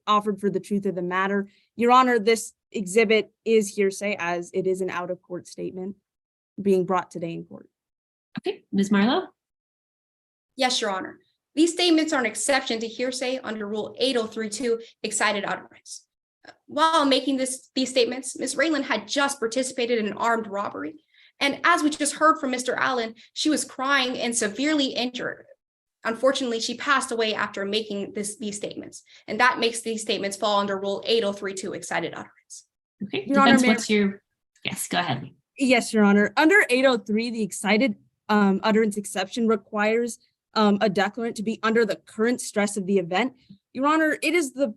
offered for the truth of the matter. Your Honor, this exhibit is hearsay as it is an out-of-court statement being brought today in court. Okay, Ms. Marlowe? Yes, Your Honor. These statements are an exception to hearsay under Rule 8032, excited utterance. While making these statements, Ms. Raylan had just participated in an armed robbery. And as we just heard from Mr. Allen, she was crying and severely injured. Unfortunately, she passed away after making these statements. And that makes these statements fall under Rule 8032, excited utterance. Okay, Your defense, Honor, what's your, yes, go ahead. Yes, Your Honor. Under 803, the excited utterance exception requires a declarant to be under the current stress of the event. Your Honor, it is the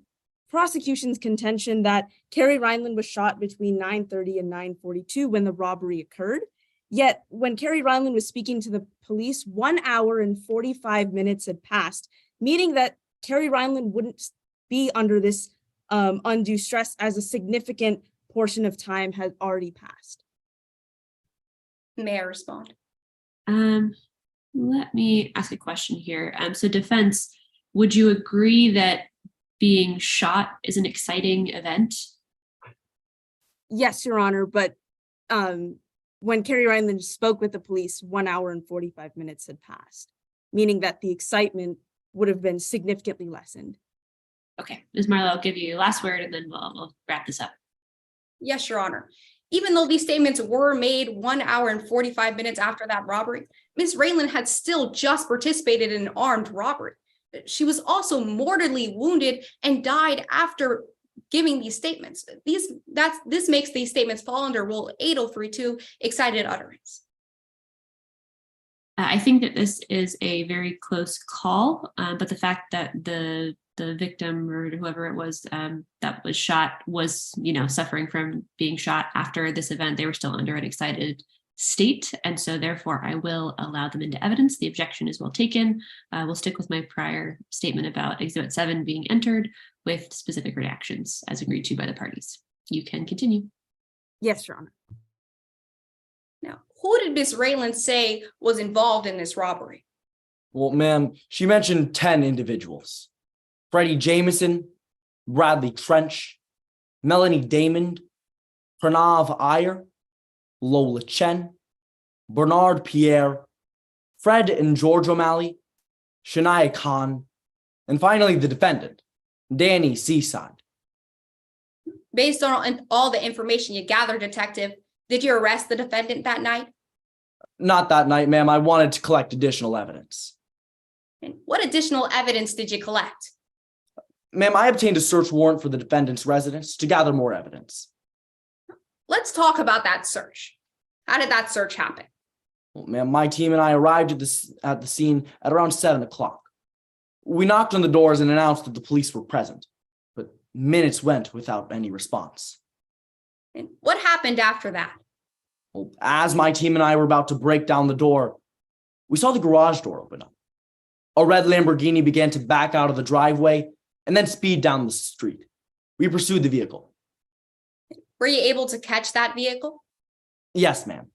prosecution's contention that Carrie Reinland was shot between 9:30 and 9:42 when the robbery occurred. Yet when Carrie Reinland was speaking to the police, 1 hour and 45 minutes had passed, meaning that Carrie Reinland wouldn't be under this undue stress as a significant portion of time had already passed. May I respond? Let me ask a question here. So defense, would you agree that being shot is an exciting event? Yes, Your Honor, but when Carrie Reinland spoke with the police, 1 hour and 45 minutes had passed, meaning that the excitement would have been significantly lessened. Okay, Ms. Marlowe, I'll give you your last word and then we'll wrap this up. Yes, Your Honor. Even though these statements were made 1 hour and 45 minutes after that robbery, Ms. Raylan had still just participated in an armed robbery. She was also mortally wounded and died after giving these statements. This makes these statements fall under Rule 8032, excited utterance. I think that this is a very close call, but the fact that the victim or whoever it was that was shot was, suffering from being shot after this event, they were still under an excited state, and so therefore I will allow them into evidence. The objection is well taken. We'll stick with my prior statement about Exhibit 7 being entered with specific redactions as agreed to by the parties. You can continue. Yes, Your Honor. Now, who did Ms. Raylan say was involved in this robbery? Well, ma'am, she mentioned 10 individuals. Freddie Jameson, Bradley Trench, Melanie Damon, Pranav Iyer, Lola Chen, Bernard Pierre, Fred and George O'Malley, Shania Khan, and finally the defendant, Danny Seaside. Based on all the information you gathered, Detective, did you arrest the defendant that night? Not that night, ma'am. I wanted to collect additional evidence. And what additional evidence did you collect? Ma'am, I obtained a search warrant for the defendant's residence to gather more evidence. Let's talk about that search. How did that search happen? Well, ma'am, my team and I arrived at the scene at around 7 o'clock. We knocked on the doors and announced that the police were present, but minutes went without any response. And what happened after that? Well, as my team and I were about to break down the door, we saw the garage door open up. A red Lamborghini began to back out of the driveway and then speed down the street. We pursued the vehicle. Were you able to catch that vehicle? Yes, ma'am.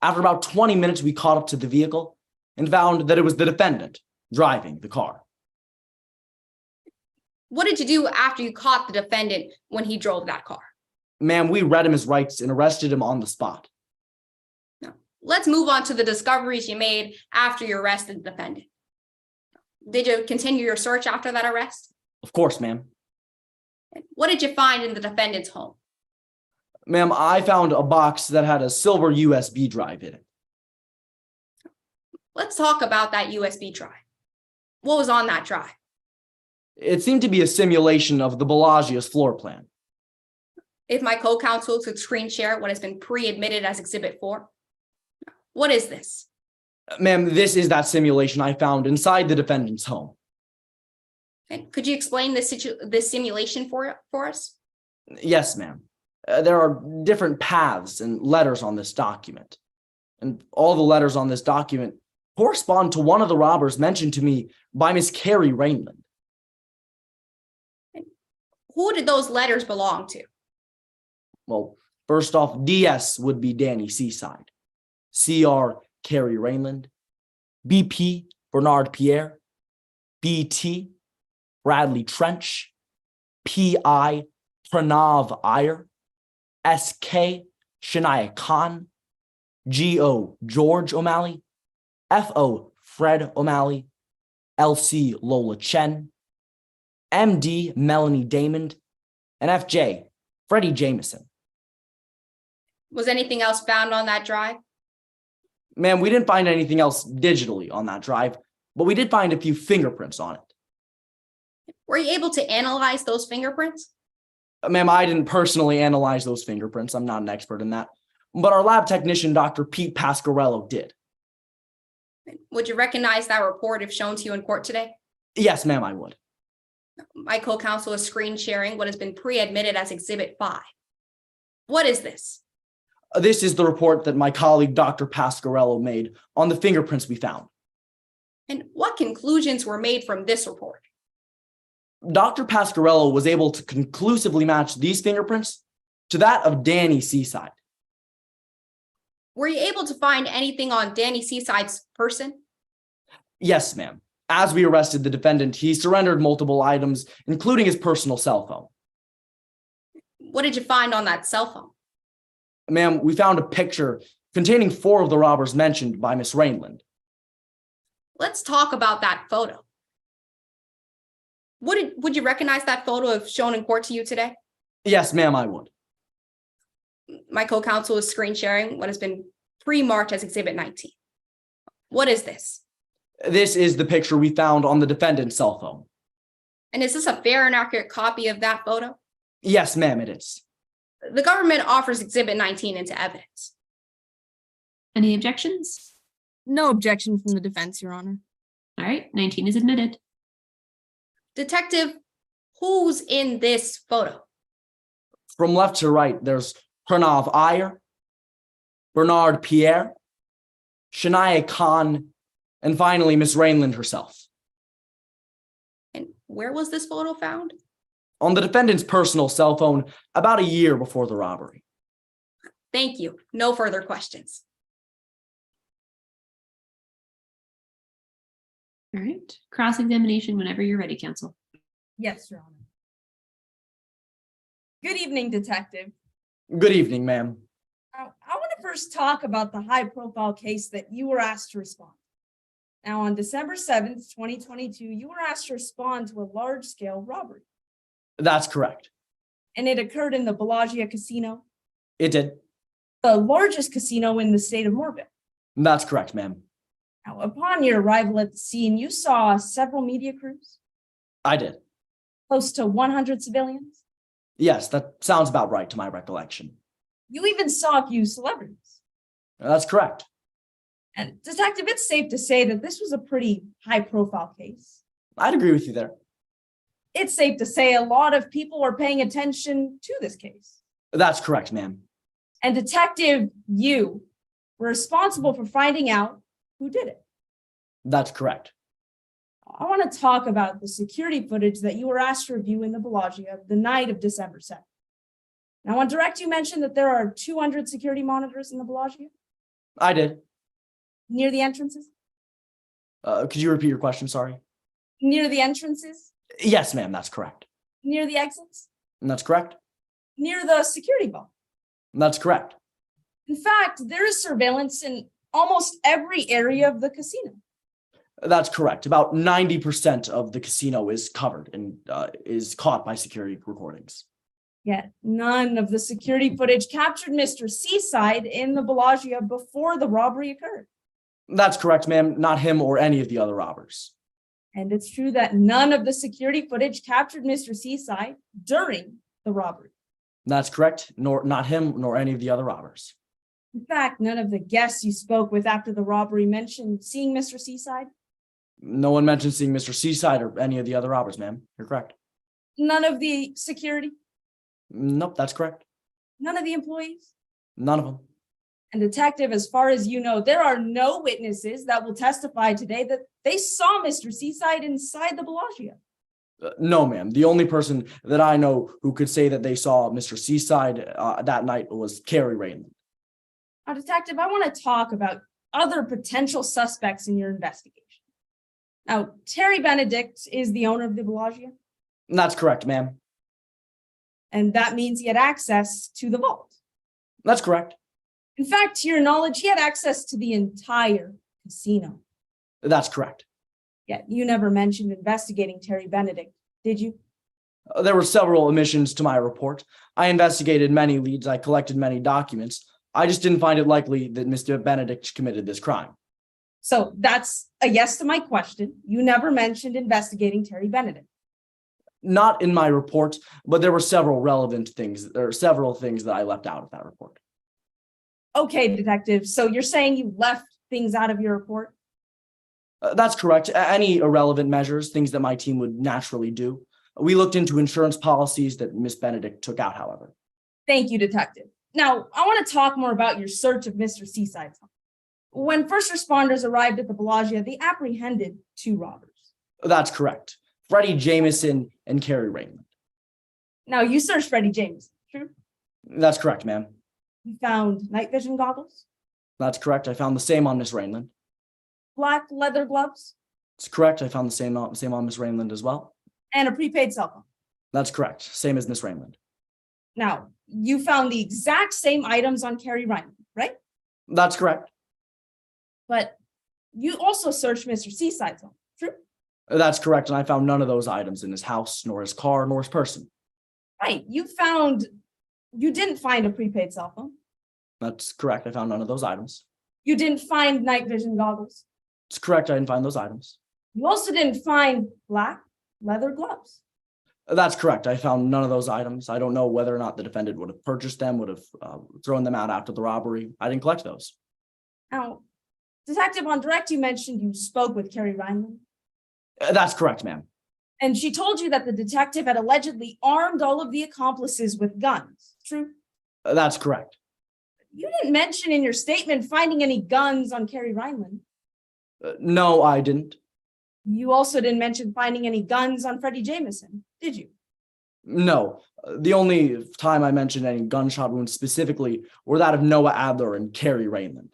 After about 20 minutes, we caught up to the vehicle and found that it was the defendant driving the car. What did you do after you caught the defendant when he drove that car? Ma'am, we read him his rights and arrested him on the spot. Now, let's move on to the discoveries you made after you arrested the defendant. Did you continue your search after that arrest? Of course, ma'am. What did you find in the defendant's home? Ma'am, I found a box that had a silver USB drive in it. Let's talk about that USB drive. What was on that drive? It seemed to be a simulation of the Bellagio's floor plan. If my co-counsel could screen share what has been pre-admitted as Exhibit 4. What is this? Ma'am, this is that simulation I found inside the defendant's home. And could you explain this simulation for us? Yes, ma'am. There are different paths and letters on this document. And all the letters on this document correspond to one of the robbers mentioned to me by Miss Carrie Rainland. Who did those letters belong to? Well, first off, DS would be Danny Seaside. CR, Carrie Rainland. BP, Bernard Pierre. BT, Bradley Trench. PI, Pranav Iyer. SK, Shania Khan. GO, George O'Malley. FO, Fred O'Malley. LC, Lola Chen. MD, Melanie Damon. And FJ, Freddie Jameson. Was anything else found on that drive? Ma'am, we didn't find anything else digitally on that drive, but we did find a few fingerprints on it. Were you able to analyze those fingerprints? Ma'am, I didn't personally analyze those fingerprints. I'm not an expert in that. But our lab technician, Dr. Pete Pasquarello, did. Would you recognize that report if shown to you in court today? Yes, ma'am, I would. My co-counsel is screen sharing what has been pre-admitted as Exhibit 5. What is this? This is the report that my colleague, Dr. Pasquarello, made on the fingerprints we found. And what conclusions were made from this report? Dr. Pasquarello was able to conclusively match these fingerprints to that of Danny Seaside. Were you able to find anything on Danny Seaside's person? Yes, ma'am. As we arrested the defendant, he surrendered multiple items, including his personal cell phone. What did you find on that cell phone? Ma'am, we found a picture containing 4 of the robbers mentioned by Miss Rainland. Let's talk about that photo. Would you recognize that photo if shown in court to you today? Yes, ma'am, I would. My co-counsel is screen sharing what has been pre-marked as Exhibit 19. What is this? This is the picture we found on the defendant's cell phone. And is this a fair and accurate copy of that photo? Yes, ma'am, it is. The government offers Exhibit 19 into evidence. Any objections? No objection from the defense, Your Honor. All right, 19 is admitted. Detective, who's in this photo? From left to right, there's Pranav Iyer, Bernard Pierre, Shania Khan, and finally Miss Rainland herself. And where was this photo found? On the defendant's personal cell phone about a year before the robbery. Thank you. No further questions. All right, cross-examination whenever you're ready, counsel. Yes, Your Honor. Good evening, Detective. Good evening, ma'am. I want to first talk about the high-profile case that you were asked to respond. Now, on December 7th, 2022, you were asked to respond to a large-scale robbery. That's correct. And it occurred in the Bellagio Casino, It did. the largest casino in the state of Morville. That's correct, ma'am. Now, upon your arrival at the scene, you saw several media crews, I did. close to 100 civilians. Yes, that sounds about right to my recollection. You even saw a few celebrities. That's correct. And Detective, it's safe to say that this was a pretty high-profile case. I'd agree with you there. It's safe to say a lot of people were paying attention to this case. That's correct, ma'am. And Detective, you were responsible for finding out who did it. That's correct. I want to talk about the security footage that you were asked to review in the Bellagio the night of December 7th. Now, on direct, you mentioned that there are 200 security monitors in the Bellagio I did. near the entrances. Could you repeat your question? Sorry. Near the entrances, Yes, ma'am. That's correct. near the exits, And that's correct. near the security vault. That's correct. In fact, there is surveillance in almost every area of the casino. That's correct. About 90% of the casino is covered and is caught by security recordings. Yet none of the security footage captured Mr. Seaside in the Bellagio before the robbery occurred. That's correct, ma'am. Not him or any of the other robbers. And it's true that none of the security footage captured Mr. Seaside during the robbery. That's correct. Not him, nor any of the other robbers. In fact, none of the guests you spoke with after the robbery mentioned seeing Mr. Seaside. No one mentioned seeing Mr. Seaside or any of the other robbers, ma'am. You're correct. None of the security, Nope, that's correct. none of the employees. None of them. And detective, as far as you know, there are no witnesses that will testify today that they saw Mr. Seaside inside the Bellagio. No, ma'am. The only person that I know who could say that they saw Mr. Seaside that night was Carrie Raymond. Now, detective, I want to talk about other potential suspects in your investigation. Now, Terry Benedict is the owner of the Bellagio, That's correct, ma'am. and that means he had access to the vault. That's correct. In fact, to your knowledge, he had access to the entire casino. That's correct. Yet you never mentioned investigating Terry Benedict, did you? There were several omissions to my report. I investigated many leads. I collected many documents. I just didn't find it likely that Mr. Benedict committed this crime. So that's a yes to my question. You never mentioned investigating Terry Benedict. Not in my report, but there were several relevant things. There are several things that I left out of that report. Okay, detective. So you're saying you left things out of your report? That's correct. Any irrelevant measures, things that my team would naturally do. We looked into insurance policies that Miss Benedict took out, however. Thank you, detective. Now, I want to talk more about your search of Mr. Seaside's home. When first responders arrived at the Bellagio, they apprehended 2 robbers. That's correct. Freddie Jameson and Carrie Raymond. Now, you searched Freddie James, true? That's correct, ma'am. You found night vision goggles, That's correct. I found the same on Miss Raymond. black leather gloves, It's correct. I found the same on Miss Raymond as well. and a prepaid cell phone. That's correct. Same as Miss Raymond. Now, you found the exact same items on Carrie Raymond, right? That's correct. But you also searched Mr. Seaside's home, true? That's correct. And I found none of those items in his house, nor his car, nor his person. Right. You didn't find a prepaid cell phone. That's correct. I found none of those items. You didn't find night vision goggles. It's correct. I didn't find those items. You also didn't find black leather gloves. That's correct. I found none of those items. I don't know whether or not the defendant would have purchased them, would have thrown them out after the robbery. I didn't collect those. Now, detective, on direct, you mentioned you spoke with Carrie Raymond, That's correct, ma'am. and she told you that the detective had allegedly armed all of the accomplices with guns, true? That's correct. You didn't mention in your statement finding any guns on Carrie Raymond. No, I didn't. You also didn't mention finding any guns on Freddie Jameson, did you? No. The only time I mentioned any gunshot wounds specifically were that of Noah Adler and Carrie Raymond.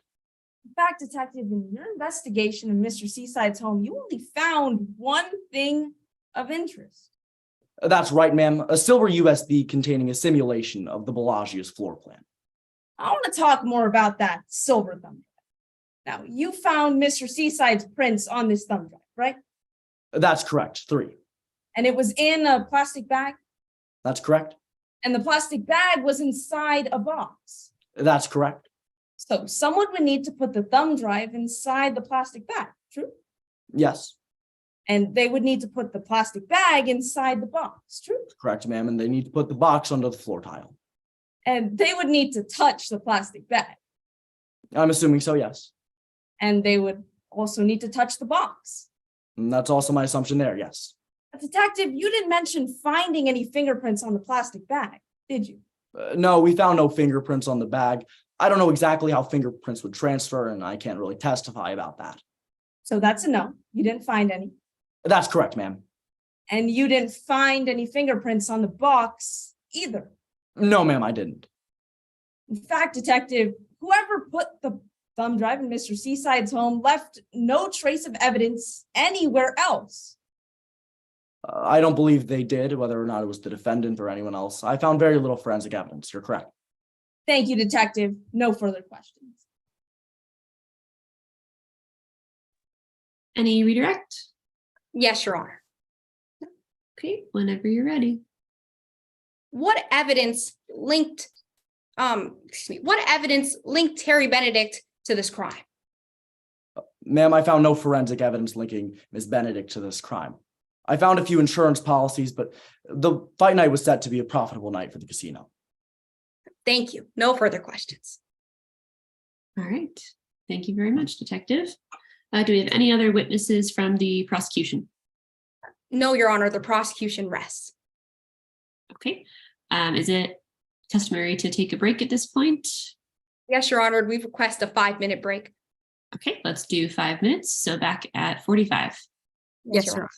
In fact, detective, in your investigation of Mr. Seaside's home, you only found one thing of interest. That's right, ma'am. A silver USB containing a simulation of the Bellagio's floor plan. I want to talk more about that silver thumb drive. Now, you found Mr. Seaside's prints on this thumb drive, right? That's correct. 3. And it was in a plastic bag, That's correct. and the plastic bag was inside a box. That's correct. So someone would need to put the thumb drive inside the plastic bag, true? Yes, And they would need to put the plastic bag inside the box, true? correct, ma'am. And they need to put the box under the floor tile. And they would need to touch the plastic bag. I'm assuming so, yes. And they would also need to touch the box. And that's also my assumption there, yes. But detective, you didn't mention finding any fingerprints on the plastic bag, did you? No, we found no fingerprints on the bag. I don't know exactly how fingerprints would transfer, and I can't really testify about that. So that's a no. You didn't find any. That's correct, ma'am. And you didn't find any fingerprints on the box either. No, ma'am, I didn't. In fact, detective, whoever put the thumb drive in Mr. Seaside's home left no trace of evidence anywhere else. I don't believe they did, whether or not it was the defendant or anyone else. I found very little forensic evidence. You're correct. Thank you, detective. No further questions. Any redirect? Yes, Your Honor. Okay, whenever you're ready. What evidence linked Terry Benedict to this crime? Ma'am, I found no forensic evidence linking Ms. Benedict to this crime. I found a few insurance policies, but the fight night was set to be a profitable night for the casino. Thank you. No further questions. All right. Thank you very much, Detective. Do we have any other witnesses from the prosecution? No, Your Honor, the prosecution rests. Okay. Is it customary to take a break at this point? Yes, Your Honor, we request a 5-minute break. Okay, let's do 5 minutes. So back at 45. Yes, Your Your Honor. Honor.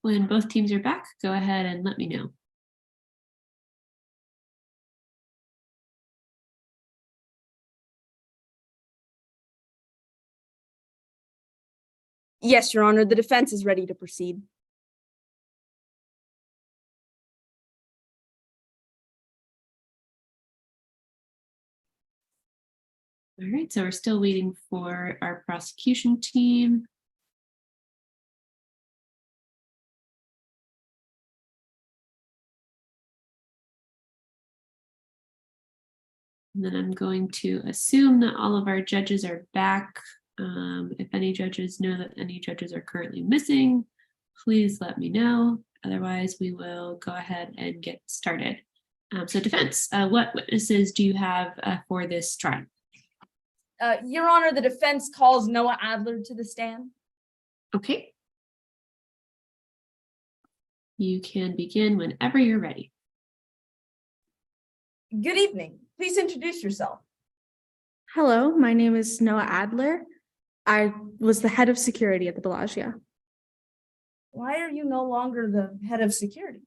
When both teams are back, go ahead and let me know. Yes, Your Honor, the defense is ready to proceed. All right, so we're still waiting for our prosecution team. And then I'm going to assume that all of our judges are back. If any judges know that any judges are currently missing, please let me know. Otherwise, we will go ahead and get started. So defense, what witnesses do you have for this trial? Your Honor, the defense calls Noah Adler to the stand. Okay. You can begin whenever you're ready. Good evening. Please introduce yourself. Hello, my name is Noah Adler. I was the head of security at the Bellagio. Why are you no longer the head of security?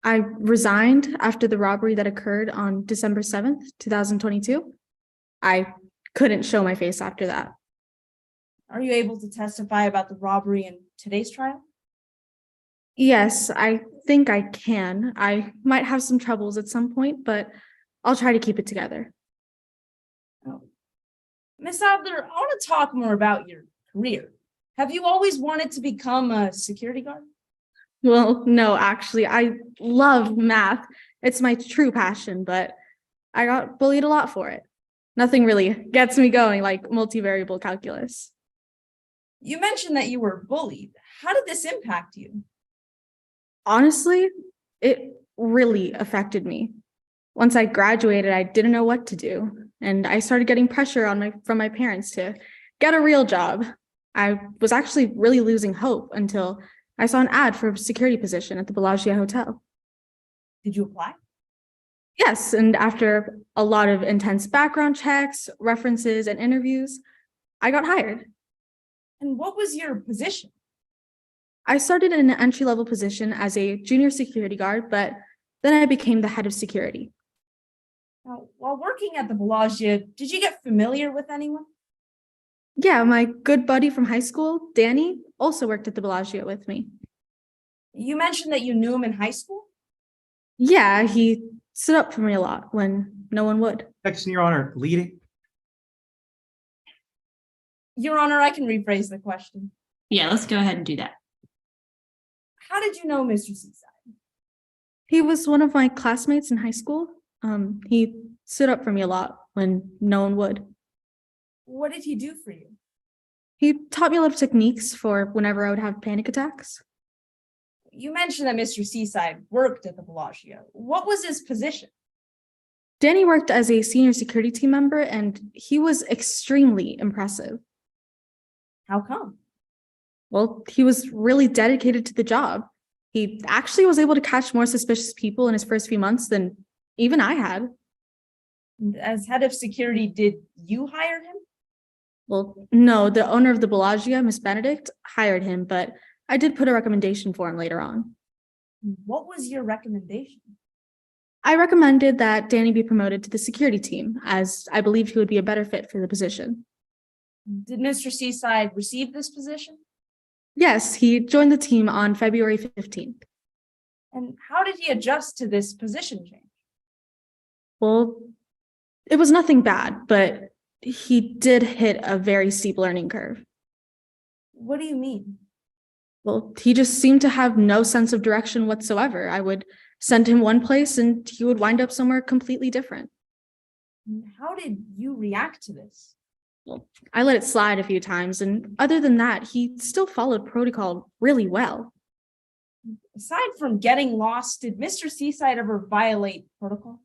I resigned after the robbery that occurred on December 7th, 2022. I couldn't show my face after that. Are you able to testify about the robbery in today's trial? Yes, I think I can. I might have some troubles at some point, but I'll try to keep it together. Oh. Miss Adler, I want to talk more about your career. Have you always wanted to become a security guard? Well, no, actually, I love math. It's my true passion, but I got bullied a lot for it. Nothing really gets me going like multivariable calculus. You mentioned that you were bullied. How did this impact you? Honestly, it really affected me. Once I graduated, I didn't know what to do, and I started getting pressure from my parents to get a real job. I was actually really losing hope until I saw an ad for a security position at the Bellagio Hotel. Did you apply? Yes, and after a lot of intense background checks, references, and interviews, I got hired. And what was your position? I started in an entry-level position as a junior security guard, but then I became the head of security. Now, while working at the Bellagio, did you get familiar with anyone? Yeah, my good buddy from high school, Danny, also worked at the Bellagio with me. You mentioned that you knew him in high school? Yeah, he stood up for me a lot when no one would. Objection, Your Honor, leading. Your Honor, I can rephrase the question. Yeah, let's go ahead and do that. How did you know Mr. Seaside? He was one of my classmates in high school. He stood up for me a lot when no one would. What did he do for you? He taught me a lot of techniques for whenever I would have panic attacks. You mentioned that Mr. Seaside worked at the Bellagio. What was his position? Danny worked as a senior security team member, and he was extremely impressive. How come? Well, he was really dedicated to the job. He actually was able to catch more suspicious people in his first few months than even I had. As head of security, did you hire him? Well, no, the owner of the Bellagio, Miss Benedict, hired him, but I did put a recommendation for him later on. What was your recommendation? I recommended that Danny be promoted to the security team, as I believed he would be a better fit for the position. Did Mr. Seaside receive this position? Yes, he joined the team on February 15th. And how did he adjust to this position change? Well, it was nothing bad, but he did hit a very steep learning curve. What do you mean? Well, he just seemed to have no sense of direction whatsoever. I would send him one place and he would wind up somewhere completely different. How did you react to this? Well, I let it slide a few times, and other than that, he still followed protocol really well. Aside from getting lost, did Mr. Seaside ever violate protocol?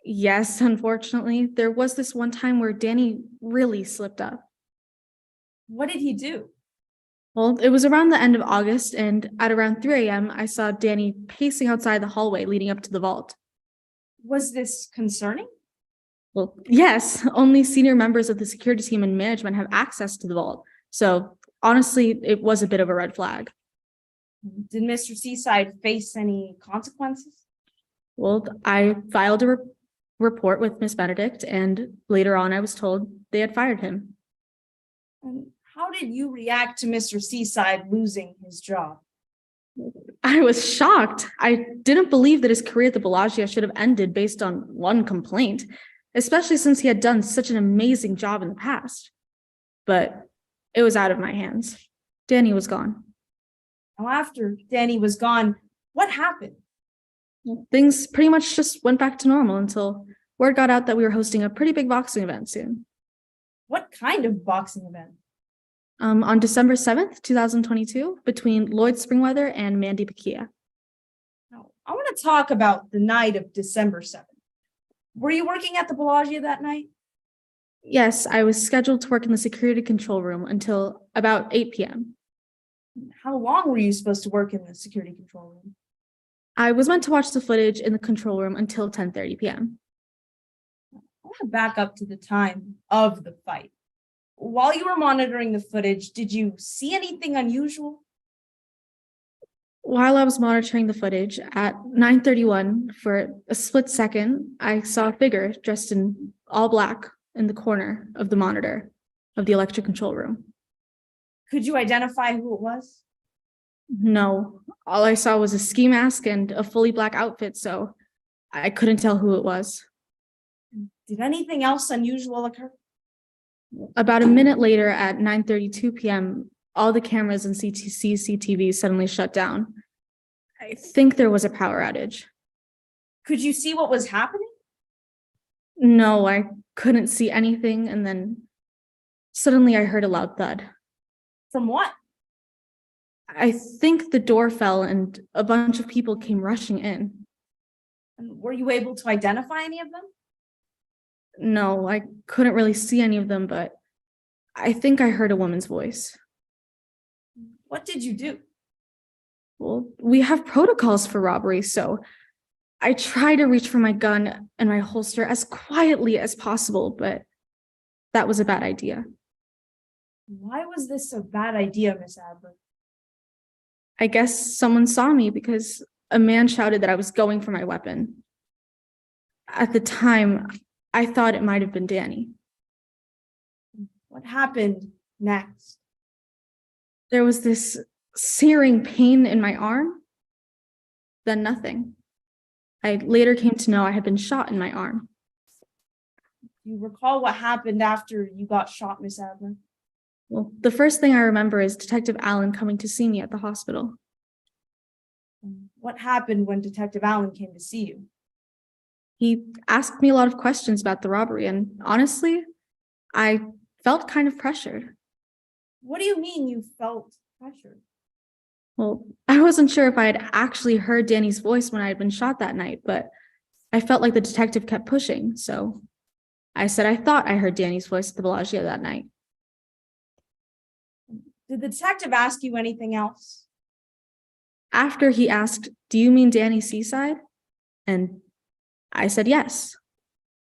Yes, unfortunately, there was this one time where Danny really slipped up. What did he do? Well, it was around the end of August, and at around 3 a.m., I saw Danny pacing outside the hallway leading up to the vault. Was this concerning? Well, yes, only senior members of the security team and management have access to the vault. So honestly, it was a bit of a red flag. Did Mr. Seaside face any consequences? Well, I filed a report with Miss Benedict, and later on I was told they had fired him. And how did you react to Mr. Seaside losing his job? I was shocked. I didn't believe that his career at the Bellagio should have ended based on one complaint, especially since he had done such an amazing job in the past. But it was out of my hands. Danny was gone. Now, after Danny was gone, what happened? Things pretty much just went back to normal until word got out that we were hosting a pretty big boxing event soon. What kind of boxing event? On December 7th, 2022, between Lloyd Springweather and Mandy Pakia. Now, I want to talk about the night of December 7th. Were you working at the Bellagio that night? Yes, I was scheduled to work in the security control room until about 8 p.m. How long were you supposed to work in the security control room? I was meant to watch the footage in the control room until 10:30 p.m. I want to back up to the time of the fight. While you were monitoring the footage, did you see anything unusual? While I was monitoring the footage at 9:31, for a split second, I saw a figure dressed in all black in the corner of the monitor of the electric control room. Could you identify who it was? No, all I saw was a ski mask and a fully black outfit, so I couldn't tell who it was. Did anything else unusual occur? About a minute later at 9:32 p.m., all the cameras and CCTV suddenly shut down. I think there was a power outage. Could you see what was happening? No, I couldn't see anything, and then suddenly I heard a loud thud. From what? I think the door fell and a bunch of people came rushing in. And were you able to identify any of them? No, I couldn't really see any of them, but I think I heard a woman's voice. What did you do? Well, we have protocols for robbery, so I tried to reach for my gun and my holster as quietly as possible, but that was a bad idea. Why was this a bad idea, Miss Adler? I guess someone saw me because a man shouted that I was going for my weapon. At the time, I thought it might have been Danny. What happened next? There was this searing pain in my arm, then nothing. I later came to know I had been shot in my arm. Do you recall what happened after you got shot, Miss Adler? Well, the first thing I remember is Detective Allen coming to see me at the hospital. What happened when Detective Allen came to see you? He asked me a lot of questions about the robbery, and honestly, I felt kind of pressured. What do you mean you felt pressured? Well, I wasn't sure if I had actually heard Danny's voice when I had been shot that night, but I felt like the detective kept pushing, so I said I thought I heard Danny's voice at the Bellagio that night. Did the detective ask you anything else? After he asked, "Do you mean Danny Seaside?" And I said yes,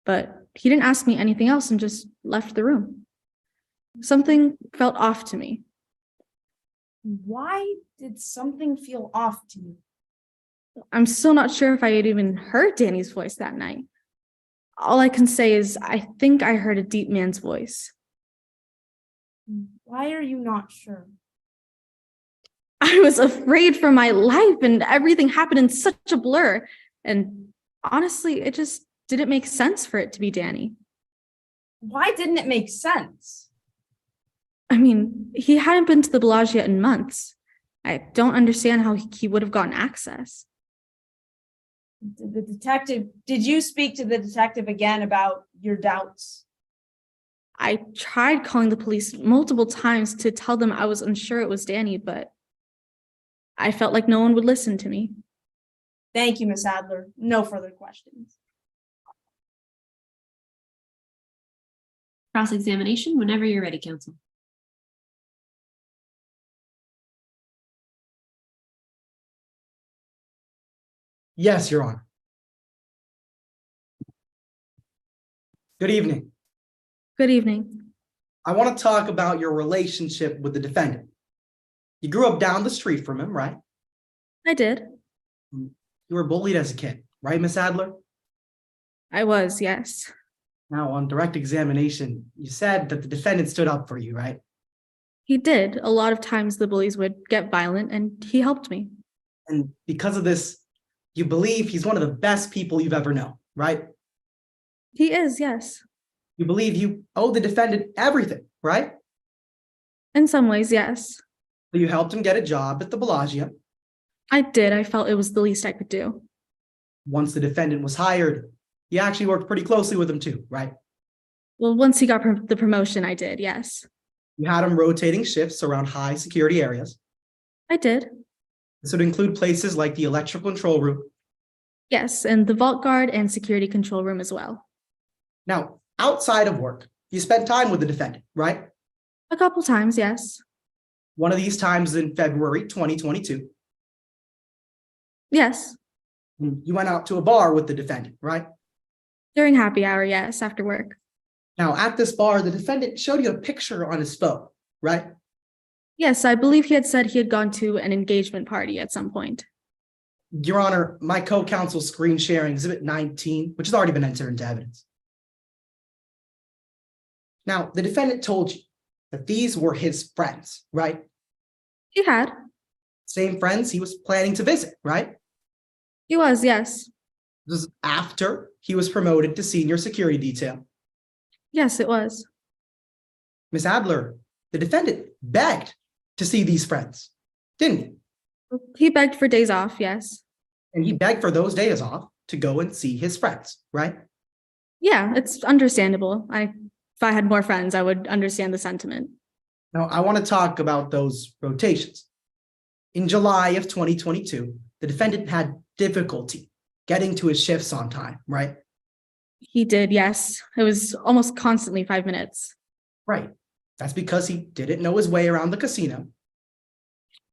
but he didn't ask me anything else and just left the room. Something felt off to me. Why did something feel off to you? I'm still not sure if I had even heard Danny's voice that night. All I can say is I think I heard a deep man's voice. Why are you not sure? I was afraid for my life and everything happened in such a blur. And honestly, it just didn't make sense for it to be Danny. Why didn't it make sense? I mean, he hadn't been to the Bellagio in months. I don't understand how he would have gotten access. Did you speak to the detective again about your doubts? I tried calling the police multiple times to tell them I was unsure it was Danny, but I felt like no one would listen to me. Thank you, Miss Adler. No further questions. Cross-examination whenever you're ready, counsel. Yes, Your Honor. Good evening. Good evening. I want to talk about your relationship with the defendant. You grew up down the street from him, right? I did. You were bullied as a kid, right, Miss Adler? I was, yes. Now, on direct examination, you said that the defendant stood up for you, right? He did. A lot of times the bullies would get violent and he helped me. And because of this, you believe he's one of the best people you've ever known, right? He is, yes. You believe you owe the defendant everything, right? In some ways, yes. So you helped him get a job at the Bellagio. I did. I felt it was the least I could do. Once the defendant was hired, you actually worked pretty closely with him too, right? Well, once he got the promotion, I did, yes. You had him rotating shifts around high security areas. I did. This would include places like the electrical control room. Yes, and the vault guard and security control room as well. Now, outside of work, you spent time with the defendant, right? A couple times, yes. One of these times in February 2022. Yes. You went out to a bar with the defendant, right? During happy hour, yes, after work. Now, at this bar, the defendant showed you a picture on his phone, right? Yes, I believe he had said he had gone to an engagement party at some point. Your Honor, my co-counsel screen sharing Exhibit 19, which has already been entered into evidence. Now, the defendant told you that these were his friends, right? He had. Same friends he was planning to visit, right? He was, yes. This was after he was promoted to senior security detail. Yes, it was. Miss Adler, the defendant begged to see these friends, didn't he? He begged for days off, yes. And he begged for those days off to go and see his friends, right? Yeah, it's understandable. If I had more friends, I would understand the sentiment. Now, I want to talk about those rotations. In July of 2022, the defendant had difficulty getting to his shifts on time, right? He did, yes. It was almost constantly 5 minutes. Right. That's because he didn't know his way around the casino.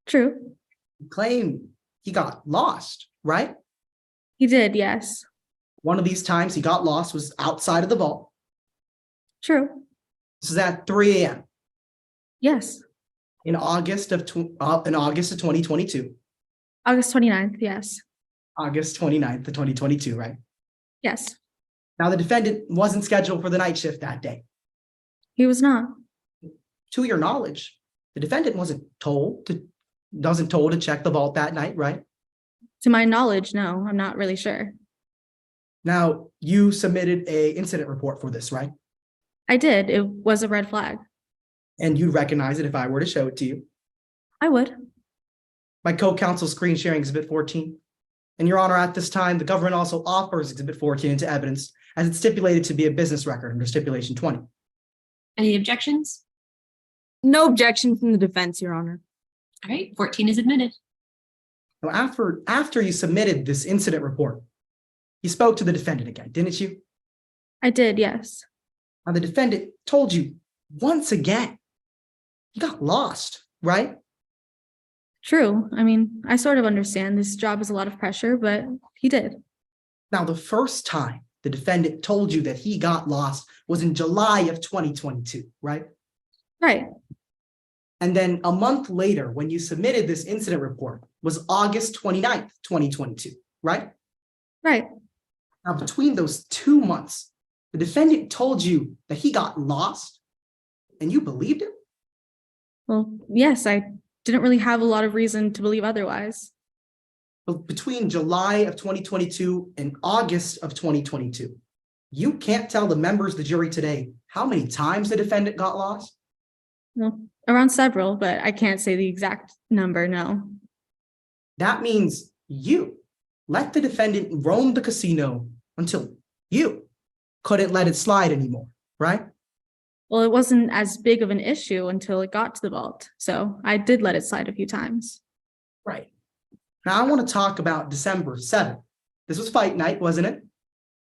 True. He claimed he got lost, right? He did, yes. One of these times he got lost was outside of the vault. True. This is at 3 a.m. Yes. in August of 2022. August 29th, yes. August 29th of 2022, right? Yes. Now, the defendant wasn't scheduled for the night shift that day. He was not. To your knowledge, the defendant wasn't told to check the vault that night, right? To my knowledge, no, I'm not really sure. Now, you submitted a incident report for this, right? I did. It was a red flag. And you'd recognize it if I were to show it to you. I would. My co-counsel screen sharing Exhibit 14. And Your Honor, at this time, the government also offers Exhibit 14 into evidence as it's stipulated to be a business record under Stipulation 20. Any objections? No objection from the defense, Your Honor. All right, 14 is admitted. Now, after you submitted this incident report, you spoke to the defendant again, didn't you? I did, yes. Now, the defendant told you once again, he got lost, right? True. I mean, I sort of understand this job is a lot of pressure, but he did. Now, the first time the defendant told you that he got lost was in July of 2022, right? Right. And then a month later, when you submitted this incident report, was August 29th, 2022, right? Right. Now, between those 2 months, the defendant told you that he got lost, and you believed him? Well, yes, I didn't really have a lot of reason to believe otherwise. But between July of 2022 and August of 2022, you can't tell the members of the jury today how many times the defendant got lost? Well, around several, but I can't say the exact number, no. That means you let the defendant roam the casino until you couldn't let it slide anymore, right? Well, it wasn't as big of an issue until it got to the vault, so I did let it slide a few times. Right. Now I want to talk about December 7th. This was fight night, wasn't it?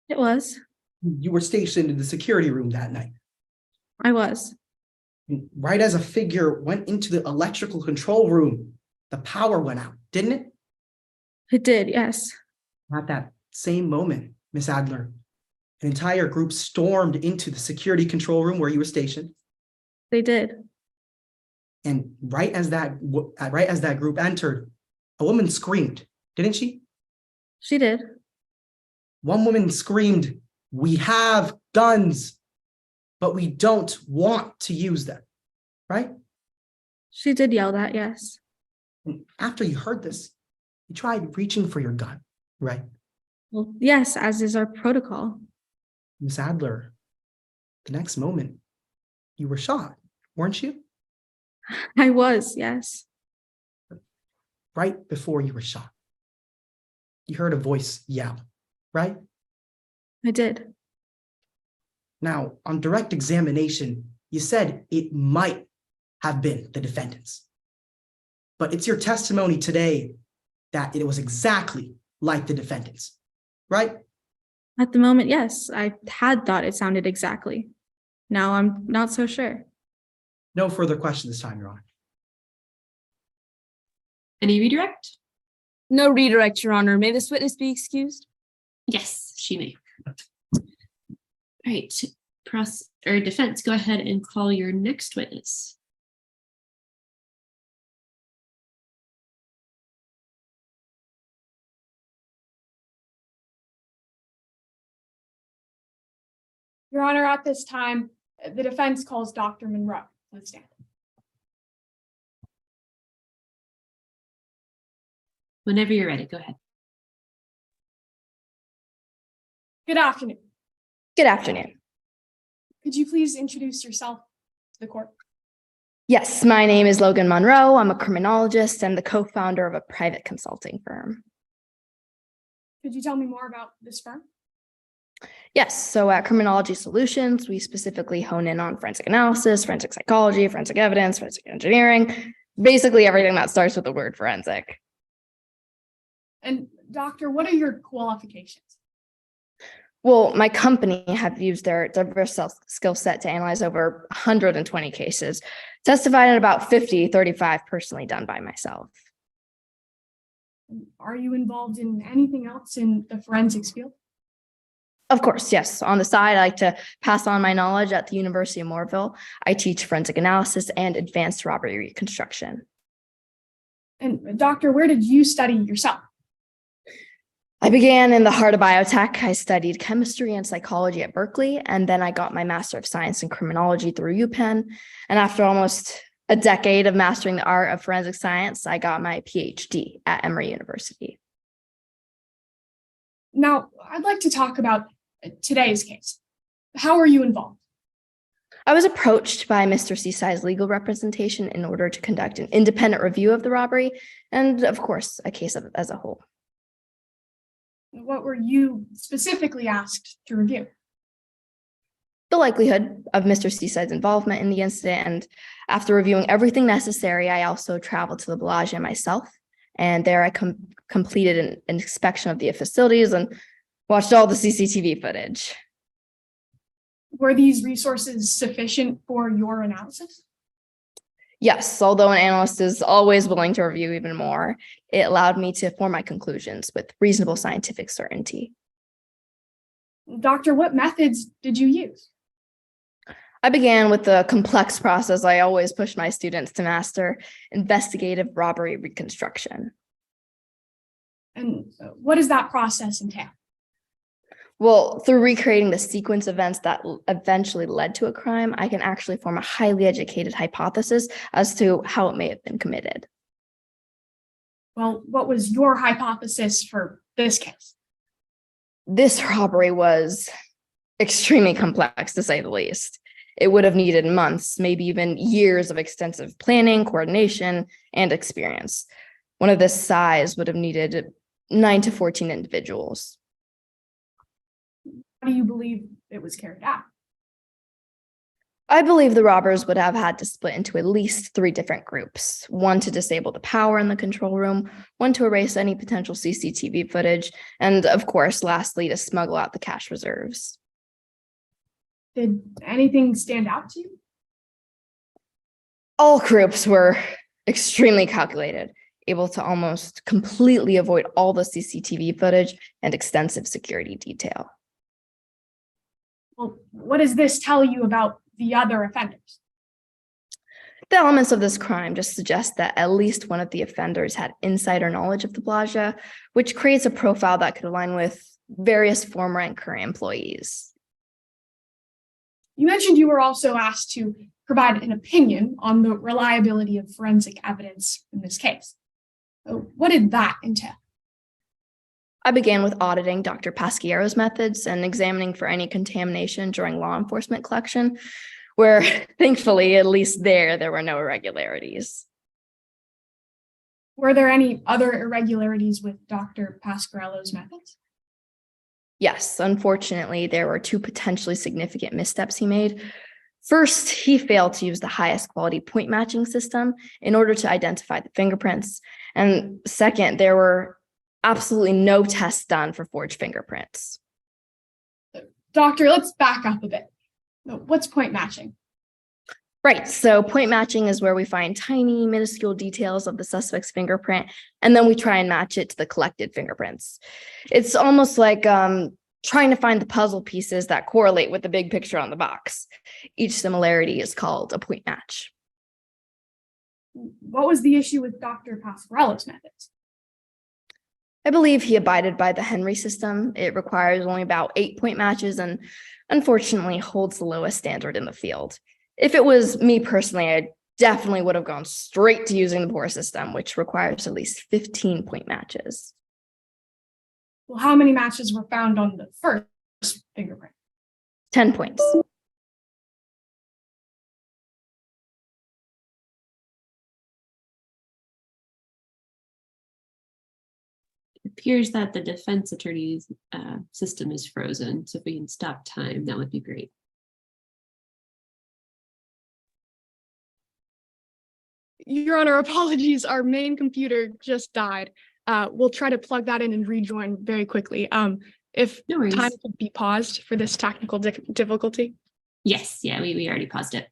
It was. You were stationed in the security room that night. I was. And right as a figure went into the electrical control room, the power went out, didn't it? It did, yes. At that same moment, Miss Adler, an entire group stormed into the security control room where you were stationed. They did. And right as that group entered, A woman screamed, didn't she? She did. One woman screamed, "We have guns, but we don't want to use them," right? She did yell that, yes. And after you heard this, you tried reaching for your gun, right? Well, yes, as is our protocol. Miss Adler, the next moment, you were shot, weren't you? I was, yes. Right before you were shot, you heard a voice yell, right? I did. Now, on direct examination, you said it might have been the defendants. But it's your testimony today that it was exactly like the defendants, right? At the moment, yes, I had thought it sounded exactly. Now I'm not so sure. No further questions this time, Your Honor. Any redirect? No redirect, Your Honor. May this witness be excused? Yes, she may. All right, defense, go ahead and call your next witness. Your Honor, at this time, the defense calls Dr. Monroe to the stand. Whenever you're ready, go ahead. Good afternoon. Good afternoon. Could you please introduce yourself to the court? Yes, my name is Logan Monroe. I'm a criminologist and the co-founder of a private consulting firm. Could you tell me more about this firm? Yes, so at Criminology Solutions, we specifically hone in on forensic analysis, forensic psychology, forensic evidence, forensic engineering, basically everything that starts with the word forensic. And doctor, what are your qualifications? Well, my company have used their diverse skill set to analyze over 120 cases, testified in about 50, 35 personally done by myself. Are you involved in anything else in the forensics field? Of course, yes. On the side, I like to pass on my knowledge at the University of Morville. I teach forensic analysis and advanced robbery reconstruction. And doctor, where did you study yourself? I began in the heart of biotech. I studied chemistry and psychology at Berkeley, and then I got my Master of Science in Criminology through UPenn. And after almost a decade of mastering the art of forensic science, I got my PhD at Emory University. Now, I'd like to talk about today's case. How are you involved? I was approached by Mr. Seaside's legal representation in order to conduct an independent review of the robbery and, of course, a case as a whole. What were you specifically asked to review? The likelihood of Mr. Seaside's involvement in the incident, and after reviewing everything necessary, I also traveled to the Bellagio myself, and there I completed an inspection of the facilities and watched all the CCTV footage. Were these resources sufficient for your analysis? Yes, although an analyst is always willing to review even more, it allowed me to form my conclusions with reasonable scientific certainty. Doctor, what methods did you use? I began with the complex process I always push my students to master: investigative robbery reconstruction. And what does that process entail? Well, through recreating the sequence of events that eventually led to a crime, I can actually form a highly educated hypothesis as to how it may have been committed. Well, what was your hypothesis for this case? This robbery was extremely complex, to say the least. It would have needed months, maybe even years of extensive planning, coordination, and experience. One of this size would have needed 9 to 14 individuals. How do you believe it was carried out? I believe the robbers would have had to split into at least 3 different groups: one to disable the power in the control room, one to erase any potential CCTV footage, and of course, lastly, to smuggle out the cash reserves. Did anything stand out to you? All groups were extremely calculated, able to almost completely avoid all the CCTV footage and extensive security detail. Well, what does this tell you about the other offenders? The elements of this crime just suggest that at least one of the offenders had insider knowledge of the plaza, which creates a profile that could align with various former and current employees. You mentioned you were also asked to provide an opinion on the reliability of forensic evidence in this case. What did that entail? I began with auditing Dr. Pasquiero's methods and examining for any contamination during law enforcement collection, where thankfully, at least there were no irregularities. Were there any other irregularities with Dr. Pasquiero's methods? Yes, unfortunately, there were two potentially significant missteps he made. First, he failed to use the highest quality point matching system in order to identify the fingerprints. And second, there were absolutely no tests done for forged fingerprints. Doctor, let's back up a bit. What's point matching? Right, so point matching is where we find tiny, minuscule details of the suspect's fingerprint, and then we try and match it to the collected fingerprints. It's almost like trying to find the puzzle pieces that correlate with the big picture on the box. Each similarity is called a point match. What was the issue with Dr. Pasquiero's methods? I believe he abided by the Henry system. It requires only about 8 point matches and unfortunately holds the lowest standard in the field. If it was me personally, I definitely would have gone straight to using the POR system, which requires at least 15 point matches. Well, how many matches were found on the first fingerprint? 10 points. It appears that the defense attorney's system is frozen. So if we can stop time, that would be great. Your Honor, apologies. Our main computer just died. We'll try to plug that in and rejoin very quickly. If No worries. time could be paused for this technical difficulty. Yes, yeah, we already paused it.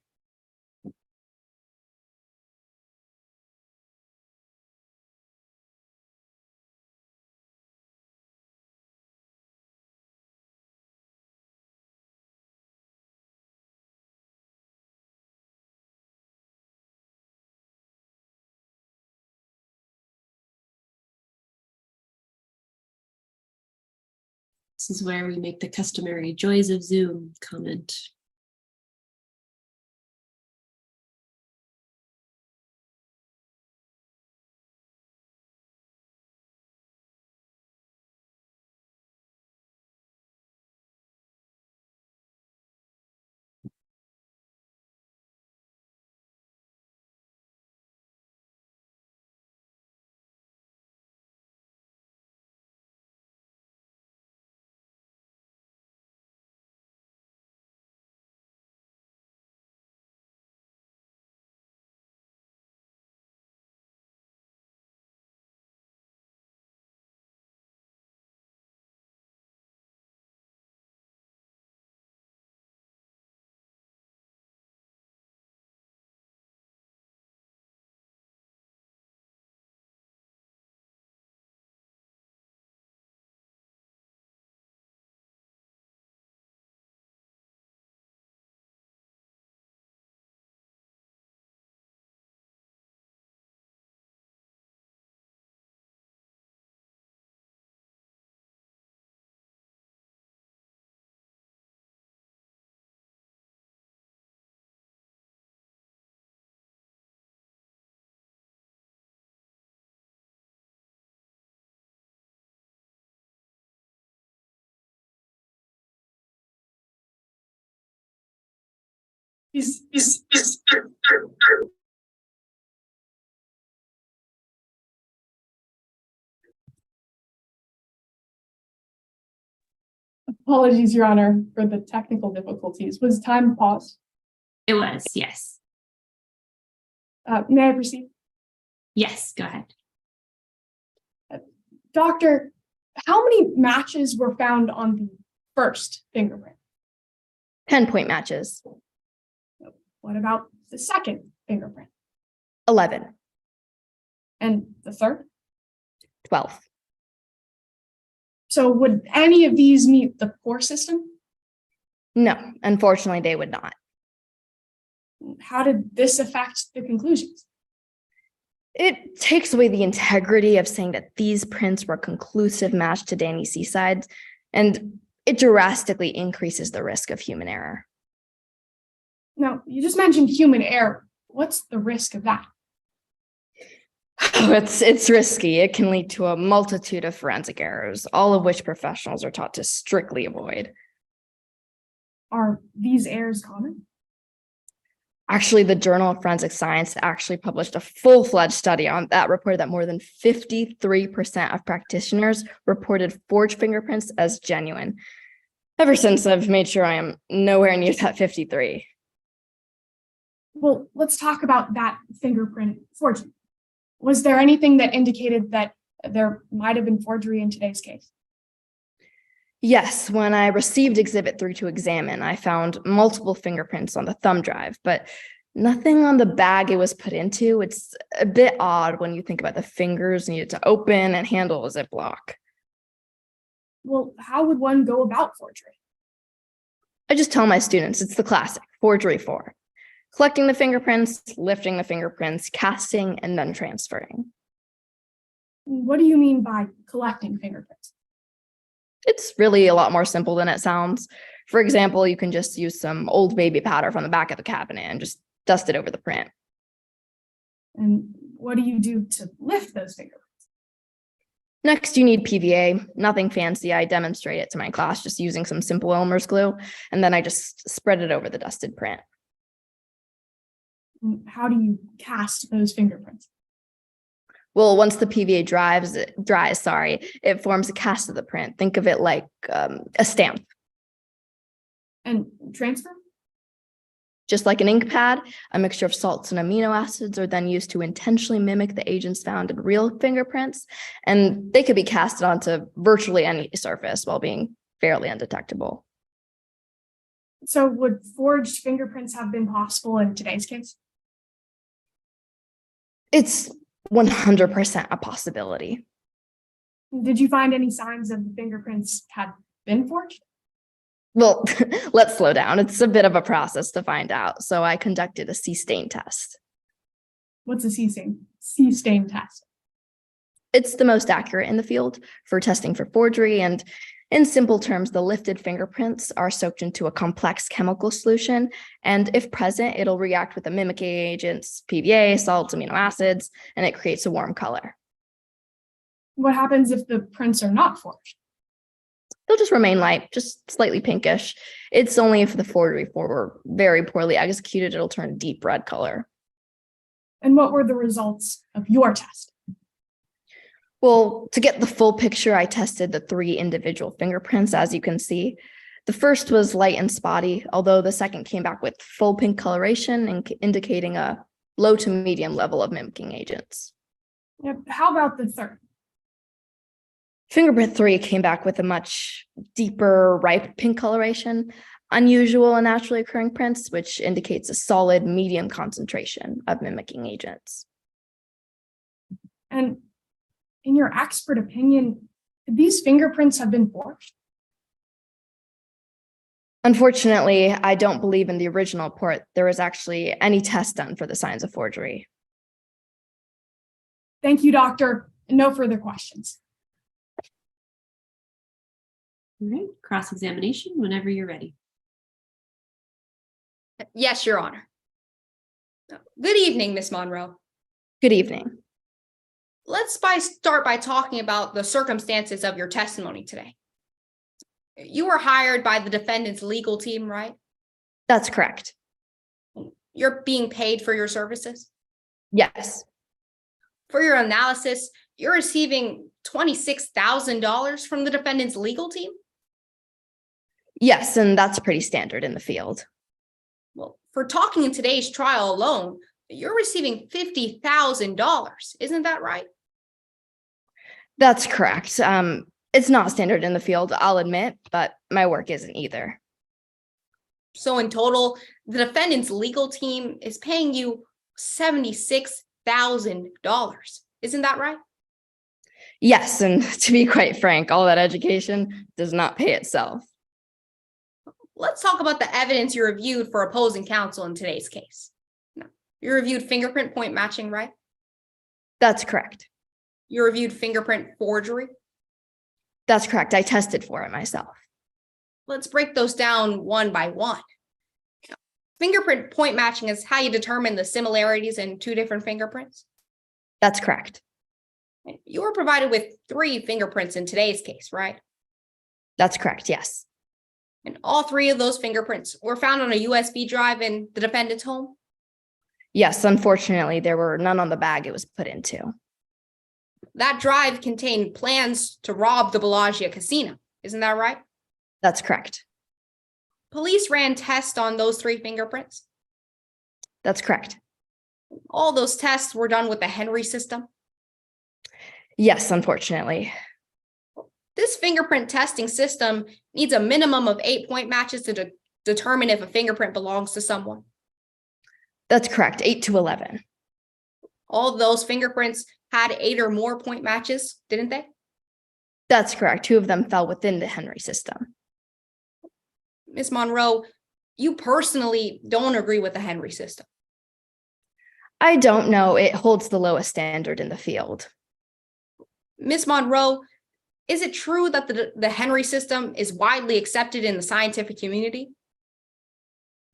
This is where we make the customary joys of Zoom comment. Apologies, Your Honor, for the technical difficulties. Was time paused? It was, yes. May I proceed? Yes, go ahead. Doctor, how many matches were found on the first fingerprint? 10 point matches. What about the second fingerprint? 11. And the third? 12. So would any of these meet the POR system? No, unfortunately, they would not. How did this affect the conclusions? It takes away the integrity of saying that these prints were a conclusive match to Danny Seaside's, and it drastically increases the risk of human error. Now, you just mentioned human error. What's the risk of that? Oh, it's risky. It can lead to a multitude of forensic errors, all of which professionals are taught to strictly avoid. Are these errors common? Actually, the Journal of Forensic Science actually published a full-fledged study on that, reported that more than 53% of practitioners reported forged fingerprints as genuine. Ever since, I've made sure I am nowhere near that 53. Well, let's talk about that fingerprint forgery. Was there anything that indicated that there might have been forgery in today's case? Yes, when I received Exhibit 3 to examine, I found multiple fingerprints on the thumb drive, but nothing on the bag it was put into. It's a bit odd when you think about the fingers needed to open and handle a Ziploc. Well, how would one go about forgery? I just tell my students it's the classic forgery 4. Collecting the fingerprints, lifting the fingerprints, casting, and then transferring. What do you mean by collecting fingerprints? It's really a lot more simple than it sounds. For example, you can just use some old baby powder from the back of the cabinet and just dust it over the print. And what do you do to lift those fingerprints? Next, you need PVA, nothing fancy. I demonstrate it to my class just using some simple Elmer's glue, and then I just spread it over the dusted print. And how do you cast those fingerprints? Well, once the PVA dries, it forms a cast of the print. Think of it like a stamp. And transfer? Just like an ink pad, a mixture of salts and amino acids are then used to intentionally mimic the agents found in real fingerprints, and they could be casted onto virtually any surface while being fairly undetectable. So would forged fingerprints have been possible in today's case? It's 100% a possibility. Did you find any signs of the fingerprints had been forged? Well, let's slow down. It's a bit of a process to find out. So I conducted a C-stain test. What's a C-stain test? It's the most accurate in the field for testing for forgery. And in simple terms, the lifted fingerprints are soaked into a complex chemical solution. And if present, it'll react with the mimicking agents, PVA, salts, amino acids, and it creates a warm color. What happens if the prints are not forged? They'll just remain light, just slightly pinkish. It's only if the forgery were very poorly executed, it'll turn a deep red color. And what were the results of your test? Well, to get the full picture, I tested the 3 individual fingerprints, as you can see. The first was light and spotty, although the second came back with full pink coloration and indicating a low to medium level of mimicking agents. Yep. How about the third? Fingerprint 3 came back with a much deeper, ripe pink coloration, unusual and naturally occurring prints, which indicates a solid medium concentration of mimicking agents. And in your expert opinion, could these fingerprints have been forged? Unfortunately, I don't believe in the original report there was actually any test done for the signs of forgery. Thank you, doctor. No further questions. All right, cross-examination whenever you're ready. Yes, Your Honor. Good evening, Miss Monroe. Good evening. Let's start by talking about the circumstances of your testimony today. You were hired by the defendant's legal team, right? That's correct. You're being paid for your services? Yes. For your analysis, you're receiving $26,000 from the defendant's legal team? Yes, and that's pretty standard in the field. Well, for talking in today's trial alone, you're receiving $50,000. Isn't that right? That's correct. It's not standard in the field, I'll admit, but my work isn't either. So in total, the defendant's legal team is paying you $76,000. Isn't that right? Yes, and to be quite frank, all that education does not pay itself. let's talk about the evidence you reviewed for opposing counsel in today's case. Now, you reviewed fingerprint point matching, right? That's correct. You reviewed fingerprint forgery. That's correct. I tested for it myself. Let's break those down one by one. Fingerprint point matching is how you determine the similarities in two different fingerprints. That's correct. You were provided with 3 fingerprints in today's case, right? That's correct. Yes. And all 3 of those fingerprints were found on a USB drive in the defendant's home. Yes. Unfortunately, there were none on the bag it was put into. That drive contained plans to rob the Bellagio casino. Isn't that right? That's correct. Police ran tests on those 3 fingerprints. That's correct. All those tests were done with the Henry system. Yes, unfortunately. This fingerprint testing system needs a minimum of 8 point matches to determine if a fingerprint belongs to someone. That's correct. 8 to 11. All those fingerprints had 8 or more point matches, didn't they? That's correct. 2 of them fell within the Henry system. Ms. Monroe, you personally don't agree with the Henry system. I don't know. It holds the lowest standard in the field. Ms. Monroe, is it true that the Henry system is widely accepted in the scientific community?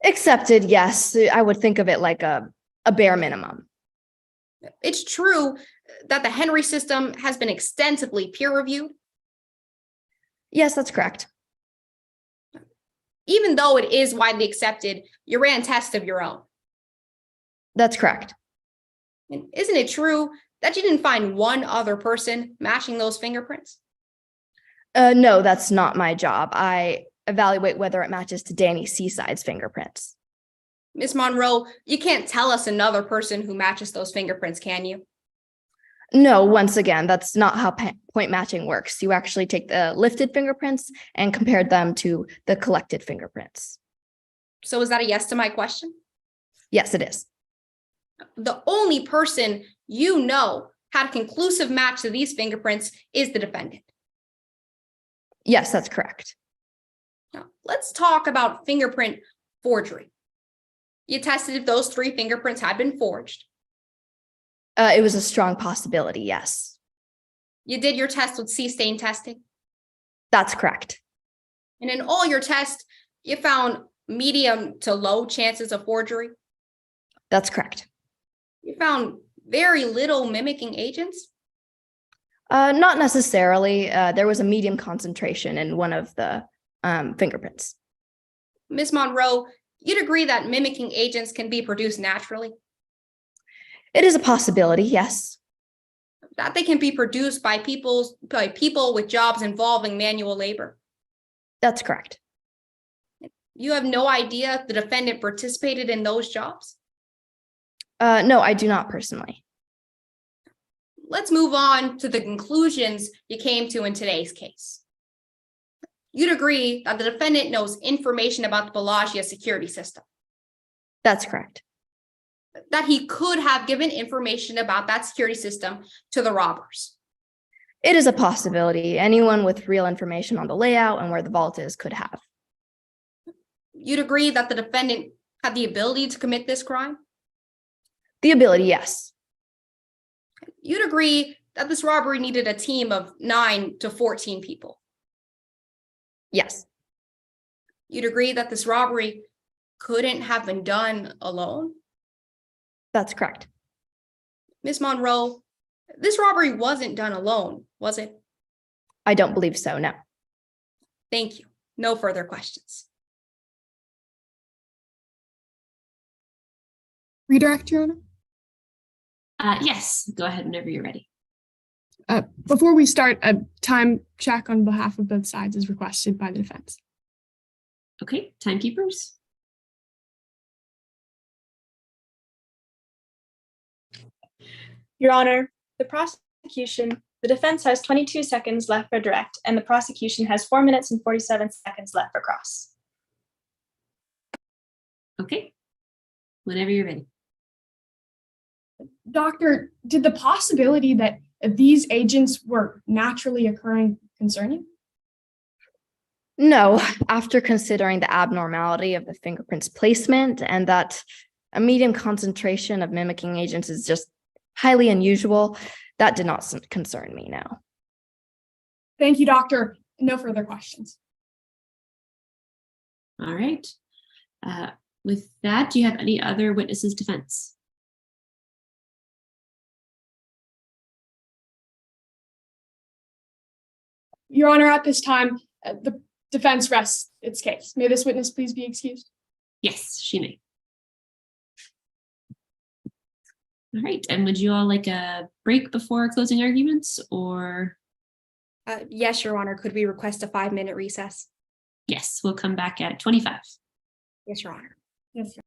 Accepted, yes. I would think of it like a bare minimum. It's true that the Henry system has been extensively peer-reviewed? Yes, that's correct. Even though it is widely accepted, you ran tests of your own. That's correct. And isn't it true that you didn't find one other person matching those fingerprints? No, that's not my job. I evaluate whether it matches to Danny Seaside's fingerprints. Ms. Monroe, you can't tell us another person who matches those fingerprints, can you? No, once again, that's not how point matching works. You actually take the lifted fingerprints and compare them to the collected fingerprints. So is that a yes to my question? Yes, it is. The only person you know had a conclusive match to these fingerprints is the defendant. Yes, that's correct. Now, let's talk about fingerprint forgery. You tested if those 3 fingerprints had been forged. It was a strong possibility, yes. You did your test with C-stain testing. That's correct. And in all your tests, you found medium to low chances of forgery. That's correct. You found very little mimicking agents. Not necessarily. There was a medium concentration in one of the fingerprints. Ms. Monroe, you'd agree that mimicking agents can be produced naturally? It is a possibility, yes. That they can be produced by people with jobs involving manual labor. That's correct. You have no idea if the defendant participated in those jobs? No, I do not personally. Let's move on to the conclusions you came to in today's case. You'd agree that the defendant knows information about the Bellagio security system. That's correct. That he could have given information about that security system to the robbers. It is a possibility. Anyone with real information on the layout and where the vault is could have. You'd agree that the defendant had the ability to commit this crime? The ability, yes. You'd agree that this robbery needed a team of 9 to 14 people? Yes. You'd agree that this robbery couldn't have been done alone? That's correct. Ms. Monroe, this robbery wasn't done alone, was it? I don't believe so, no. Thank you. No further questions. Redirect, Your Honor. Yes, go ahead whenever you're ready. Before we start, a time check on behalf of both sides is requested by the defense. Okay, timekeepers. Your Honor, the defense has 22 seconds left for direct, and the prosecution has 4 minutes and 47 seconds left for cross. Okay, whenever you're ready. Doctor, did the possibility that these agents were naturally occurring concern you? No, after considering the abnormality of the fingerprints placement and that a medium concentration of mimicking agents is just highly unusual, that did not concern me now. Thank you, doctor. No further questions. All right. With that, do you have any other witnesses' defense? Your Honor, at this time, the defense rests its case. May this witness please be excused? Yes, she may. All right. And would you all like a break before closing arguments, or? Yes, Your Honor. Could we request a 5-minute recess? Yes, we'll come back at 25. Yes, Your Honor. Yes.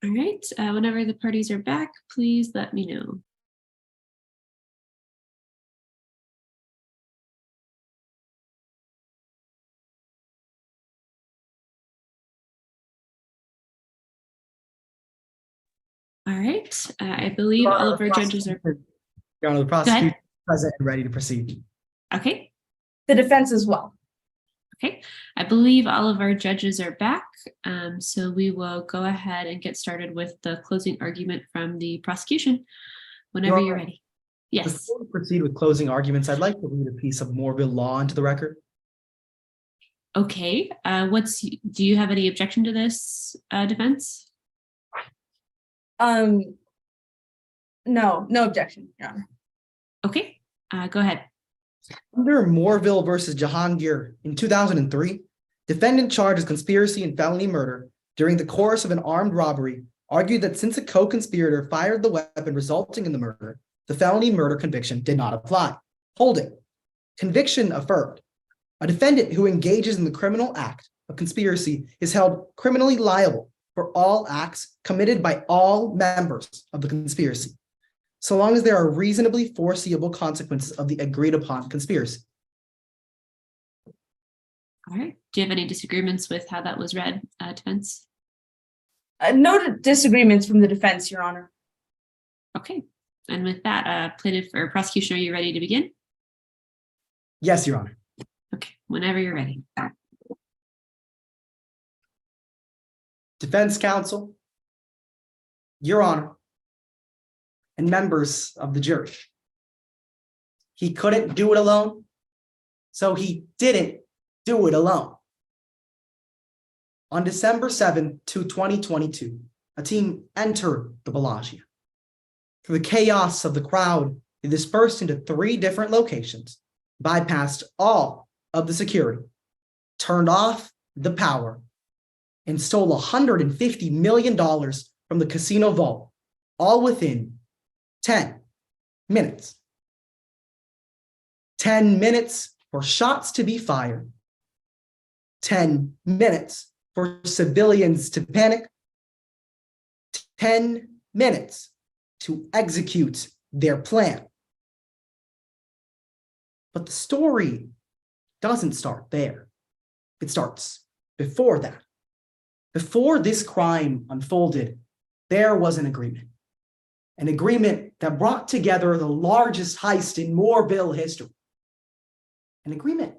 All right, whenever the parties are back, please let me know. All right, I believe all of our judges are. Your Honor, the Go prosecution ahead. is present and ready to proceed. Okay, The defense as well. okay. I believe all of our judges are back. So we will go ahead and get started with the closing argument from the prosecution whenever Your you're Honor, ready. Yes. Before we proceed with closing arguments, I'd like to read a piece of Moorville law into the record. Okay. Do you have any objection to this defense? No objection, Your Honor. Okay. Go ahead. Under Moorville versus Jahangir in 2003, defendant charged with conspiracy and felony murder during the course of an armed robbery argued that since a co-conspirator fired the weapon resulting in the murder, the felony murder conviction did not apply. Holding. Conviction affirmed. A defendant who engages in the criminal act of conspiracy is held criminally liable for all acts committed by all members of the conspiracy, so long as there are reasonably foreseeable consequences of the agreed upon conspiracy. All right. Do you have any disagreements with how that was read, defense? No disagreements from the defense, Your Honor. Okay. And with that, plaintiff or prosecution, are you ready to begin? Yes, Your Honor. Okay. Whenever you're ready. Defense counsel, Your Honor, and members of the jury. He couldn't do it alone, so he didn't do it alone. On December 7th, 2022, a team entered the Bellagio. Through the chaos of the crowd, they dispersed into 3 different locations, bypassed all of the security, turned off the power, and stole $150 million from the casino vault, all within 10 minutes. 10 minutes for shots to be fired. 10 minutes for civilians to panic. 10 minutes to execute their plan. But the story doesn't start there. It starts before that. Before this crime unfolded, there was an agreement that brought together the largest heist in Moorville history. An agreement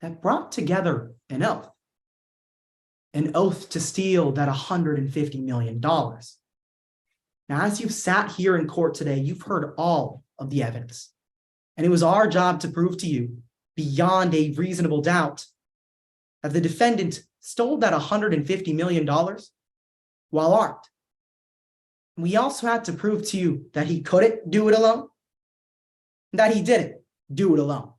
that brought together an oath to steal that $150 million. Now, as you've sat here in court today, you've heard all of the evidence, and it was our job to prove to you beyond a reasonable doubt that the defendant stole that $150 million while armed. We also had to prove to you that he couldn't do it alone, and that he didn't do it alone.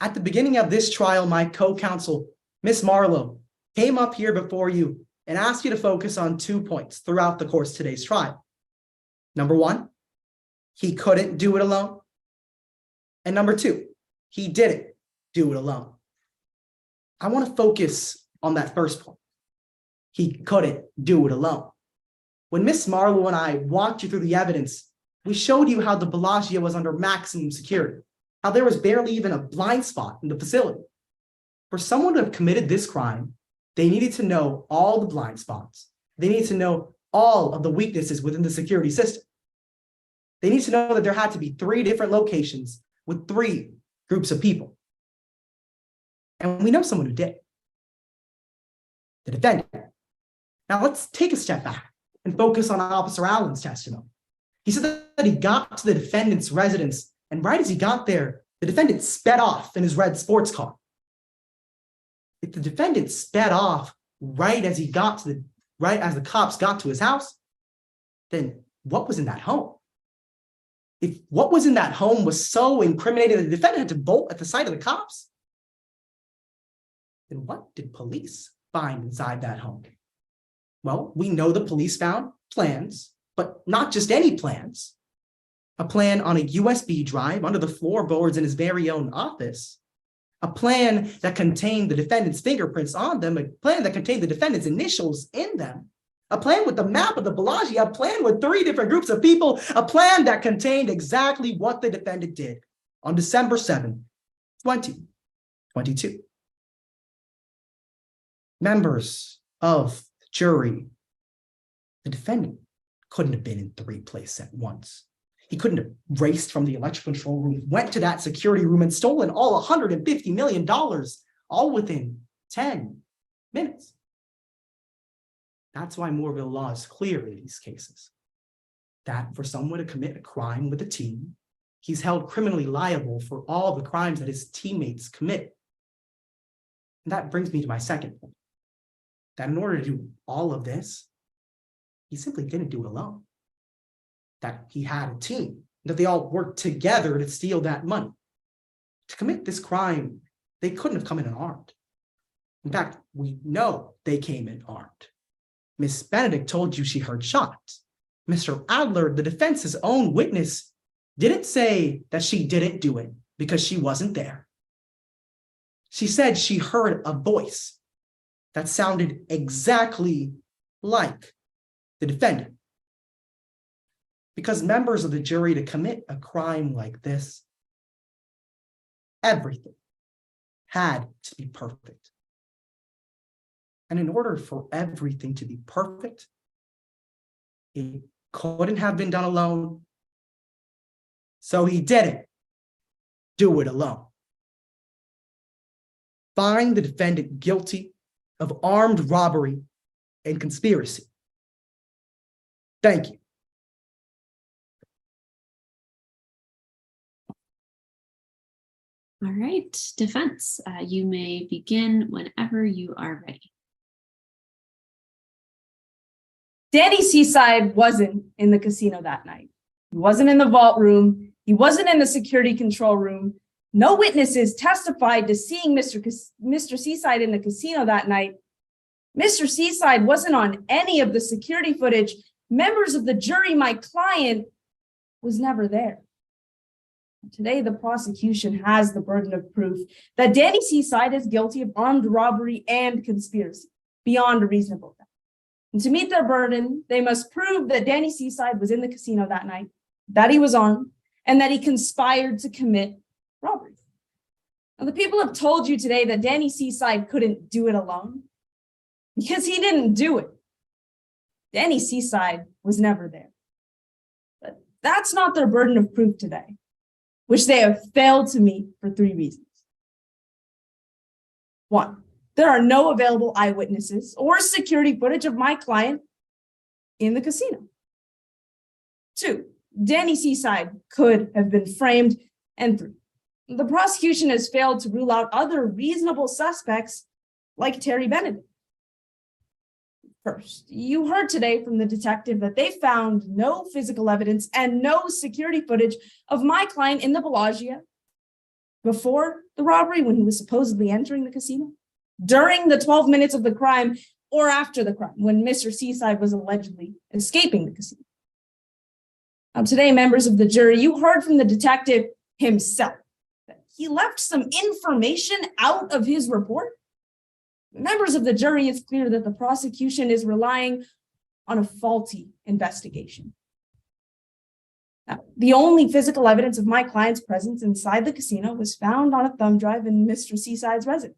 At the beginning of this trial, my co-counsel, Ms. Marlowe, came up here before you and asked you to focus on 2 points throughout the course of today's trial. Number 1, he couldn't do it alone. And number 2, he didn't do it alone. I want to focus on that first point. He couldn't do it alone. When Ms. Marlowe and I walked you through the evidence, we showed you how the Bellagio was under maximum security, how there was barely even a blind spot in the facility. For someone to have committed this crime, they needed to know all the blind spots. They needed to know all of the weaknesses within the security system. They need to know that there had to be 3 different locations with 3 groups of people. And we know someone who did. The defendant. Now let's take a step back and focus on Officer Allen's testimony. He said that he got to the defendant's residence, and right as he got there, the defendant sped off in his red sports car. If the defendant sped off right as the cops got to his house, then what was in that home? If what was in that home was so incriminating that the defendant had to bolt at the sight of the cops, then what did police find inside that home? Well, we know the police found plans, but not just any plans. A plan on a USB drive under the floorboards in his very own office. A plan that contained the defendant's fingerprints on them. A plan that contained the defendant's initials in them. A plan with the map of the Bellagio, a plan with 3 different groups of people, a plan that contained exactly what the defendant did on December 7th, 2022. Members of the jury, the defendant couldn't have been in 3 places at once. He couldn't have raced from the electrical control room, went to that security room and stolen all $150 million, all within 10 minutes. That's why Moorville law is clear in these cases, that for someone to commit a crime with a team, he's held criminally liable for all the crimes that his teammates commit. And that brings me to my second point, that in order to do all of this, he simply didn't do it alone. That he had a team, that they all worked together to steal that money. To commit this crime, they couldn't have come in unarmed. In fact, we know they came in armed. Miss Benedict told you she heard shots. Mr. Adler, the defense's own witness, didn't say that she didn't do it because she wasn't there. She said she heard a voice that sounded exactly like the defendant. Because members of the jury, to commit a crime like this, everything had to be perfect. And in order for everything to be perfect, it couldn't have been done alone. So he didn't do it alone. Find the defendant guilty of armed robbery and conspiracy. Thank you. All right, defense, you may begin whenever you are ready. Danny Seaside wasn't in the casino that night. He wasn't in the vault room. He wasn't in the security control room. No witnesses testified to seeing Mr. Seaside in the casino that night. Mr. Seaside wasn't on any of the security footage. Members of the jury, my client, was never there. Today, the prosecution has the burden of proof that Danny Seaside is guilty of armed robbery and conspiracy beyond a reasonable doubt. And to meet their burden, they must prove that Danny Seaside was in the casino that night, that he was armed, and that he conspired to commit robbery. Now, the people have told you today that Danny Seaside couldn't do it alone because he didn't do it. Danny Seaside was never there. But that's not their burden of proof today, which they have failed to meet for 3 reasons. 1, there are no available eyewitnesses or security footage of my client in the casino. 2, Danny Seaside could have been framed. And 3, the prosecution has failed to rule out other reasonable suspects like Terry Benedict. First, you heard today from the detective that they found no physical evidence and no security footage of my client in the Bellagio before the robbery, when he was supposedly entering the casino, during the 12 minutes of the crime, or after the crime, when Mr. Seaside was allegedly escaping the casino. Now, today, members of the jury, you heard from the detective himself that he left some information out of his report. Members of the jury, it's clear that the prosecution is relying on a faulty investigation. Now, the only physical evidence of my client's presence inside the casino was found on a thumb drive in Mr. Seaside's residence.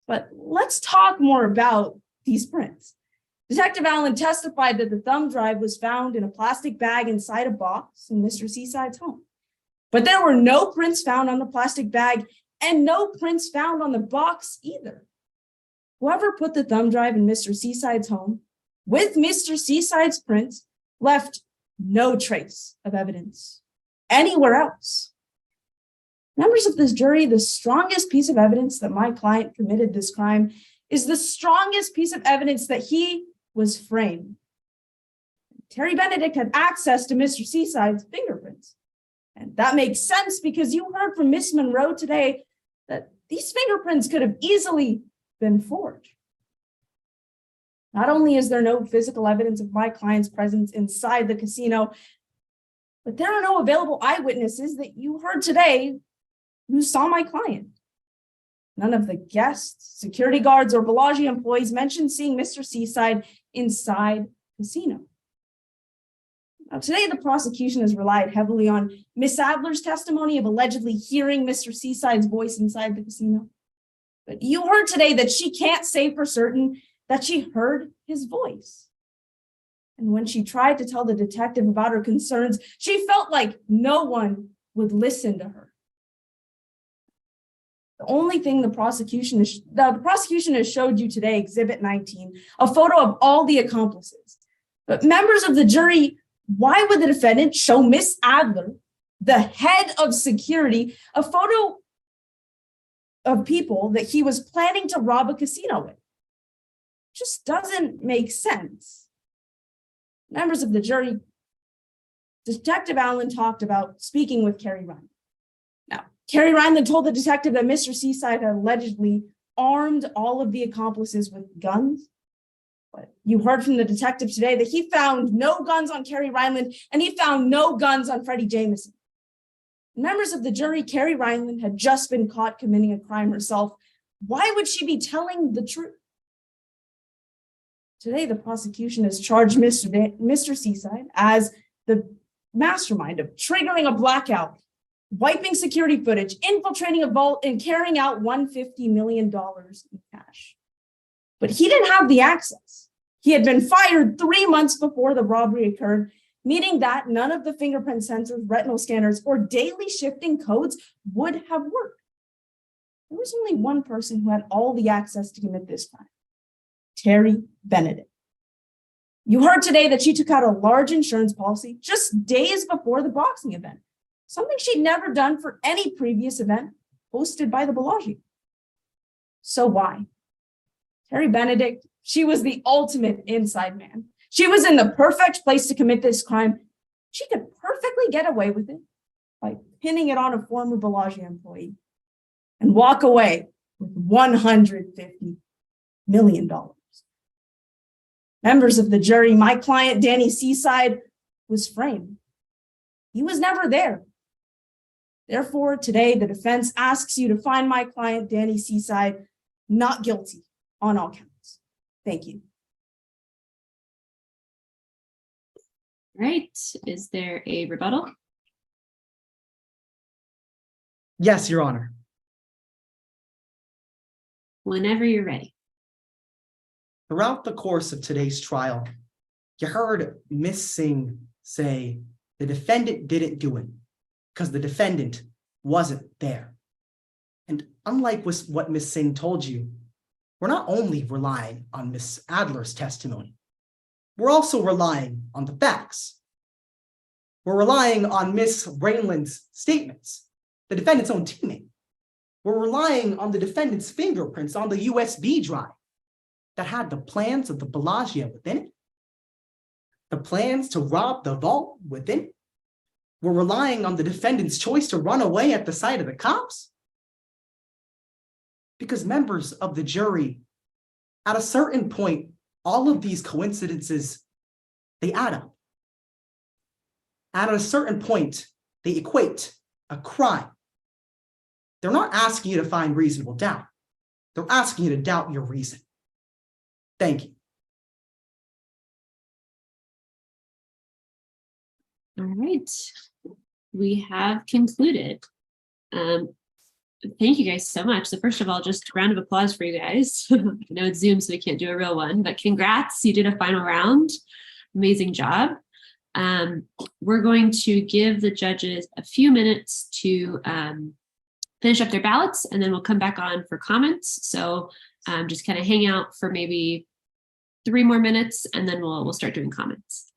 But let's talk more about these prints. Detective Allen testified that the thumb drive was found in a plastic bag inside a box in Mr. Seaside's home. But there were no prints found on the plastic bag and no prints found on the box either. Whoever put the thumb drive in Mr. Seaside's home with Mr. Seaside's prints left no trace of evidence anywhere else. Members of this jury, the strongest piece of evidence that my client committed this crime is the strongest piece of evidence that he was framed. Terry Benedict had access to Mr. Seaside's fingerprints. And that makes sense because you heard from Miss Monroe today that these fingerprints could have easily been forged. Not only is there no physical evidence of my client's presence inside the casino, but there are no available eyewitnesses that you heard today who saw my client. None of the guests, security guards, or Bellagio employees mentioned seeing Mr. Seaside inside the casino. Now, today, the prosecution has relied heavily on Miss Adler's testimony of allegedly hearing Mr. Seaside's voice inside the casino. But you heard today that she can't say for certain that she heard his voice. And when she tried to tell the detective about her concerns, she felt like no one would listen to her. The only thing the prosecution has showed you today, Exhibit 19, a photo of all the accomplices. But members of the jury, why would the defendant show Miss Adler, the head of security, a photo of people that he was planning to rob a casino with? Just doesn't make sense. Members of the jury, Detective Allen talked about speaking with Carrie Ryan. Now, Carrie Ryan told the detective that Mr. Seaside had allegedly armed all of the accomplices with guns. But you heard from the detective today that he found no guns on Carrie Ryland and he found no guns on Freddie Jameson. Members of the jury, Carrie Ryland had just been caught committing a crime herself. Why would she be telling the truth? Today, the prosecution has charged Mr. Seaside as the mastermind of triggering a blackout, wiping security footage, infiltrating a vault, and carrying out $150 million in cash. But he didn't have the access. He had been fired 3 months before the robbery occurred, meaning that none of the fingerprint sensors, retinal scanners, or daily shifting codes would have worked. There was only one person who had all the access to commit this crime: Terry Benedict. You heard today that she took out a large insurance policy just days before the boxing event, something she'd never done for any previous event hosted by the Bellagio. So why? Terry Benedict, she was the ultimate inside man. She was in the perfect place to commit this crime. She could perfectly get away with it by pinning it on a former Bellagio employee and walk away with $150 million. Members of the jury, my client, Danny Seaside, was framed. He was never there. Therefore, today, the defense asks you to find my client, Danny Seaside, not guilty on all counts. Thank you. Right. Is there a rebuttal? Yes, Your Honor. Whenever you're ready. Throughout the course of today's trial, you heard Miss Singh say the defendant didn't do it because the defendant wasn't there. And unlike what Miss Singh told you, we're not only relying on Miss Adler's testimony, we're also relying on the facts. We're relying on Miss Rayland's statements, the defendant's own teammate. We're relying on the defendant's fingerprints on the USB drive that had the plans of the Bellagio within it, the plans to rob the vault within it. We're relying on the defendant's choice to run away at the sight of the cops. Because members of the jury, at a certain point, all of these coincidences, they add up. At a certain point, they equate a crime. They're not asking you to find reasonable doubt. They're asking you to doubt your reason. Thank you. All right. We have concluded. Thank you guys so much. So first of all, just a round of applause for you guys. I know it's Zoom, so we can't do a real one, but congrats. You did a final round. Amazing job. We're going to give the judges a few minutes to finish up their ballots, and then we'll come back on for comments. So just kind of hang out for maybe 3 more minutes, and then we'll start doing comments.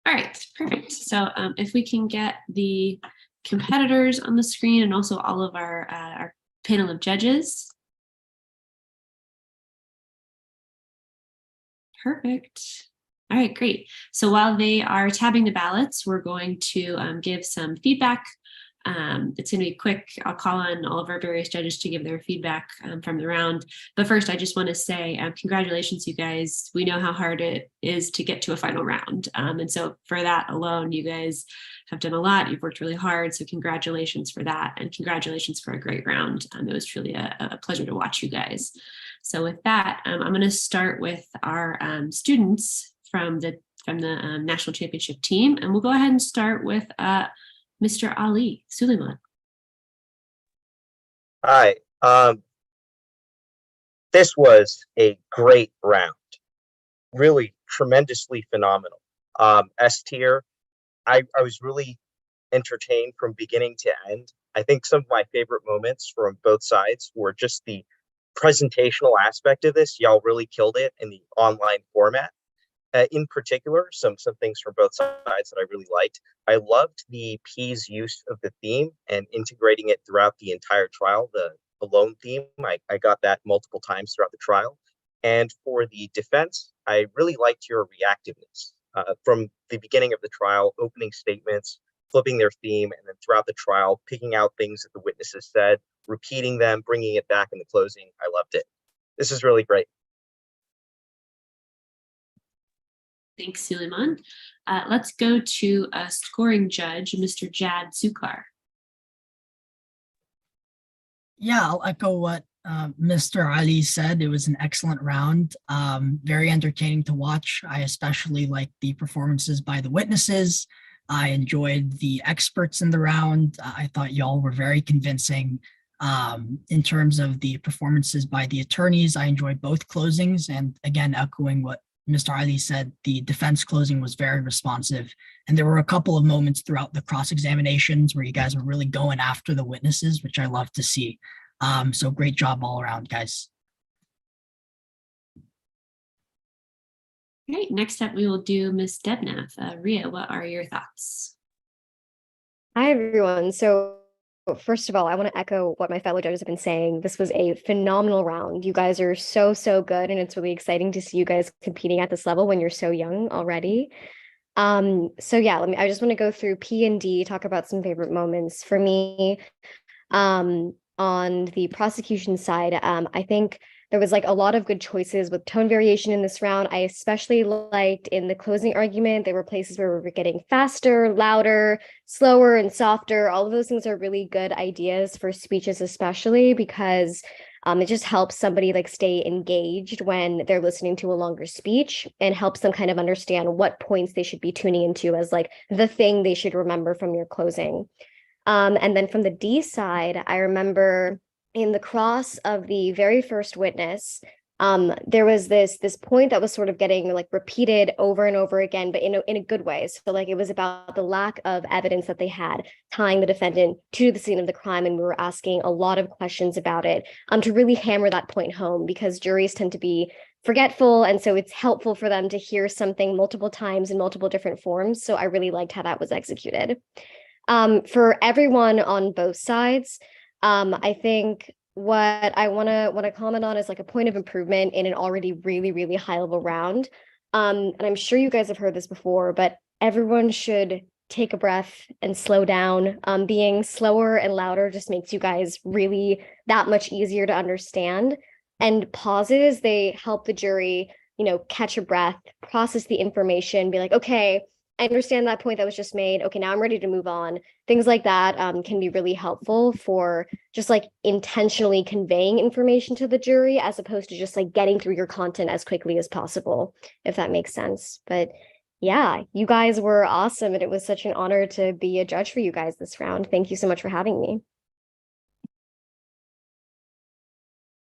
All right, perfect. So if we can get the competitors on the screen and also all of our panel of judges. Perfect. All right, great. So while they are tabbing the ballots, we're going to give some feedback. It's going to be quick. I'll call on all of our various judges to give their feedback from the round. But first, I just want to say congratulations, you guys. We know how hard it is to get to a final round. And so for that alone, you guys have done a lot. You've worked really hard. So congratulations for that. And congratulations for a great round. It was truly a pleasure to watch you guys. So with that, I'm going to start with our students from the national championship team. And we'll go ahead and start with Mr. Ali Suleiman. Hi. This was a great round. Really tremendously phenomenal. S tier, I was really entertained from beginning to end. I think some of my favorite moments from both sides were just the presentational aspect of this. Y'all really killed it in the online format. In particular, some things from both sides that I really liked. I loved the P's use of the theme and integrating it throughout the entire trial, the alone theme. I got that multiple times throughout the trial. And for the defense, I really liked your reactiveness. From the beginning of the trial, opening statements, flipping their theme, and then throughout the trial, picking out things that the witnesses said, repeating them, bringing it back in the closing. I loved it. This is really great. Thanks, Suleiman. Let's go to a scoring judge, Mr. Jad Sukar. Yeah, I'll echo what Mr. Ali said. It was an excellent round, very entertaining to watch. I especially liked the performances by the witnesses. I enjoyed the experts in the round. I thought y'all were very convincing. In terms of the performances by the attorneys, I enjoyed both closings. And again, echoing what Mr. Ali said, the defense closing was very responsive. And there were a couple of moments throughout the cross-examinations where you guys were really going after the witnesses, which I love to see. So great job all around, guys. Great. Next up, we will do Ms. Debnath. Ria, what are your thoughts? Hi, everyone. So first of all, I want to echo what my fellow judges have been saying. This was a phenomenal round. You guys are so good, and it's really exciting to see you guys competing at this level when you're so young already. So yeah, I just want to go through P and D, talk about some favorite moments for me. On the prosecution side, I think there was like a lot of good choices with tone variation in this round. I especially liked in the closing argument, there were places where we were getting faster, louder, slower, and softer. All of those things are really good ideas for speeches, especially because it just helps somebody like stay engaged when they're listening to a longer speech and helps them kind of understand what points they should be tuning into as like the thing they should remember from your closing. And then from the D side, I remember in the cross of the very first witness, there was this point that was sort of getting like repeated over and over again, but in a good way. So like it was about the lack of evidence that they had tying the defendant to the scene of the crime, and we were asking a lot of questions about it to really hammer that point home, because juries tend to be forgetful, and so it's helpful for them to hear something multiple times in multiple different forms. So I really liked how that was executed. For everyone on both sides, I think what I want to comment on is like a point of improvement in an already really high level round. And I'm sure you guys have heard this before, but everyone should take a breath and slow down. Being slower and louder just makes you guys really that much easier to understand. And pauses, they help the jury, catch a breath, process the information, be like, okay, I understand that point that was just made. Okay, now I'm ready to move on. Things like that can be really helpful for just like intentionally conveying information to the jury, as opposed to just like getting through your content as quickly as possible, if that makes sense. But yeah, you guys were awesome, and it was such an honor to be a judge for you guys this round. Thank you so much for having me.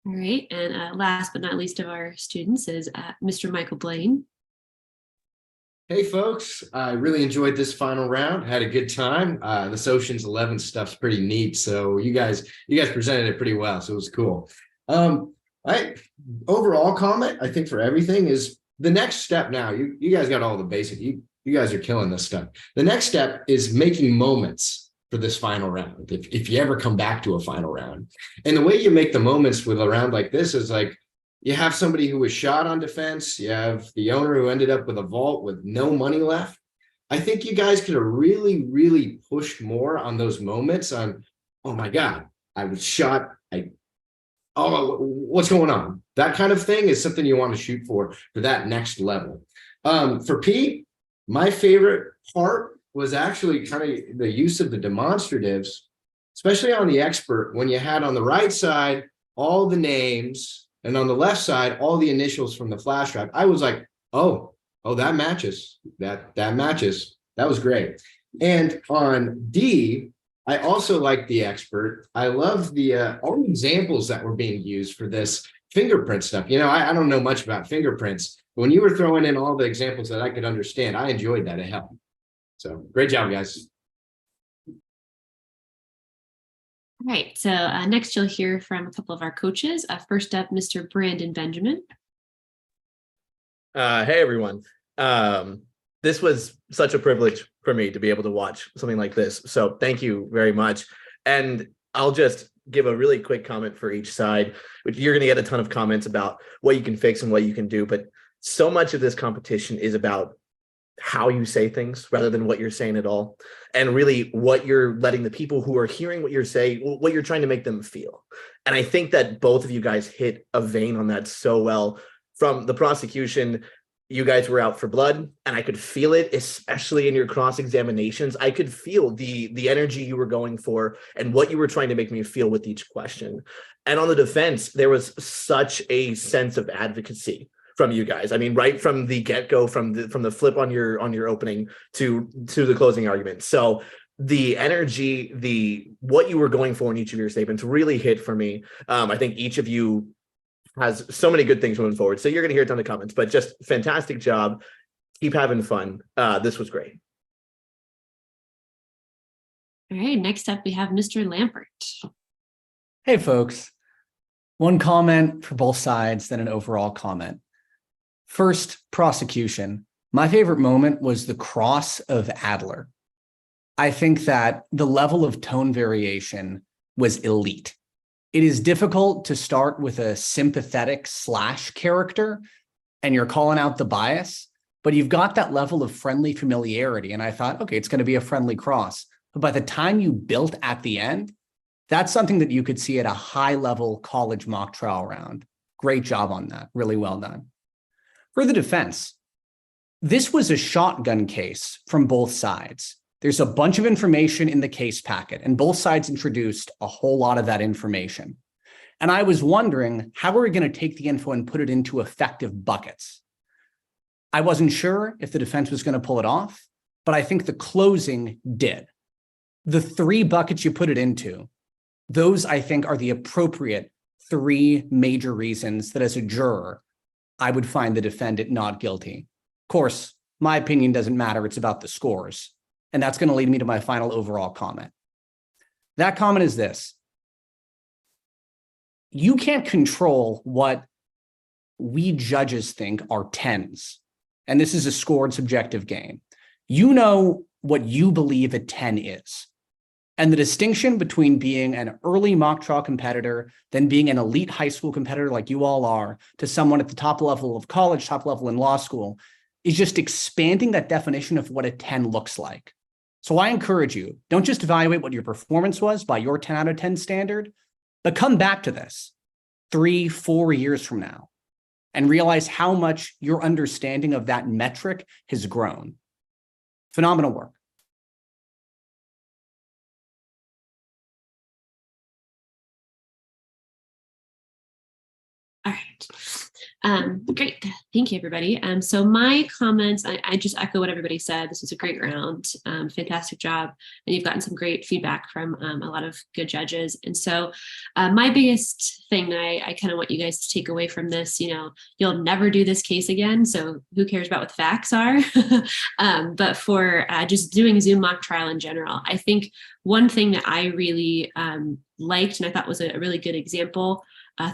All right, and last but not least of our students is Mr. Michael Blaine. Hey folks, I really enjoyed this final round. Had a good time. This Ocean's 11 stuff's pretty neat. So you guys presented it pretty well. So it was cool. Overall comment, I think for everything is the next step now. You guys got all the basic. You guys are killing this stuff. The next step is making moments for this final round. If you ever come back to a final round, and the way you make the moments with a round like this is like, you have somebody who was shot on defense. You have the owner who ended up with a vault with no money left. I think you guys could have really, really pushed more on those moments on, oh my God, I was shot. Oh, what's going on? That kind of thing is something you want to shoot for that next level. For Pete, my favorite part was actually kind of the use of the demonstratives, especially on the expert, when you had on the right side all the names and on the left side all the initials from the flash drive. I was like, oh, that matches. That matches. That was great. And on D, I also like the expert. I love the all the examples that were being used for this fingerprint stuff. You know, I don't know much about fingerprints, but when you were throwing in all the examples that I could understand, I enjoyed that. It helped. So great job, guys. All right, so next you'll hear from a couple of our coaches. First up, Mr. Brandon Benjamin. Hey, everyone. This was such a privilege for me to be able to watch something like this. So thank you very much. And I'll just give a really quick comment for each side, which you're going to get a ton of comments about what you can fix and what you can do. But so much of this competition is about how you say things rather than what you're saying at all. And really what you're letting the people who are hearing what you're saying, what you're trying to make them feel. And I think that both of you guys hit a vein on that so well. From the prosecution, you guys were out for blood, and I could feel it, especially in your cross-examinations. I could feel the energy you were going for and what you were trying to make me feel with each question. And on the defense, there was such a sense of advocacy from you guys. I mean, right from the get-go, from the flip on your opening to the closing argument. So the energy, what you were going for in each of your statements really hit for me. I think each of you has so many good things moving forward. So you're going to hear a ton of comments, but just fantastic job. Keep having fun. This was great. All right, next up we have Mr. Lampert. Hey, folks. One comment for both sides, then an overall comment. First, prosecution. My favorite moment was the cross of Adler. I think that the level of tone variation was elite. It is difficult to start with a sympathetic / character and you're calling out the bias, but you've got that level of friendly familiarity. And I thought, okay, it's going to be a friendly cross. But by the time you built at the end, that's something that you could see at a high level college mock trial round. Great job on that. Really well done. For the defense, this was a shotgun case from both sides. There's a bunch of information in the case packet, and both sides introduced a whole lot of that information. And I was wondering, how are we going to take the info and put it into effective buckets? I wasn't sure if the defense was going to pull it off, but I think the closing did. The 3 buckets you put it into, those I think are the appropriate 3 major reasons that as a juror, I would find the defendant not guilty. Of course, my opinion doesn't matter. It's about the scores. And that's going to lead me to my final overall comment. That comment is this. You can't control what we judges think are 10s. And this is a scored subjective game. You know what you believe a 10 is. And the distinction between being an early mock trial competitor, then being an elite high school competitor like you all are, to someone at the top level of college, top level in law school, is just expanding that definition of what a 10 looks like. So I encourage you, don't just evaluate what your performance was by your 10 out of 10 standard, but come back to this 3-4 years from now and realize how much your understanding of that metric has grown. Phenomenal work. All right. Great. Thank you, everybody. So my comments, I just echo what everybody said. This was a great round. Fantastic job. And you've gotten some great feedback from a lot of good judges. And so my biggest thing that I kind of want you guys to take away from this, you'll never do this case again. So who cares about what the facts are? But for just doing Zoom mock trial in general, I think one thing that I really liked and I thought was a really good example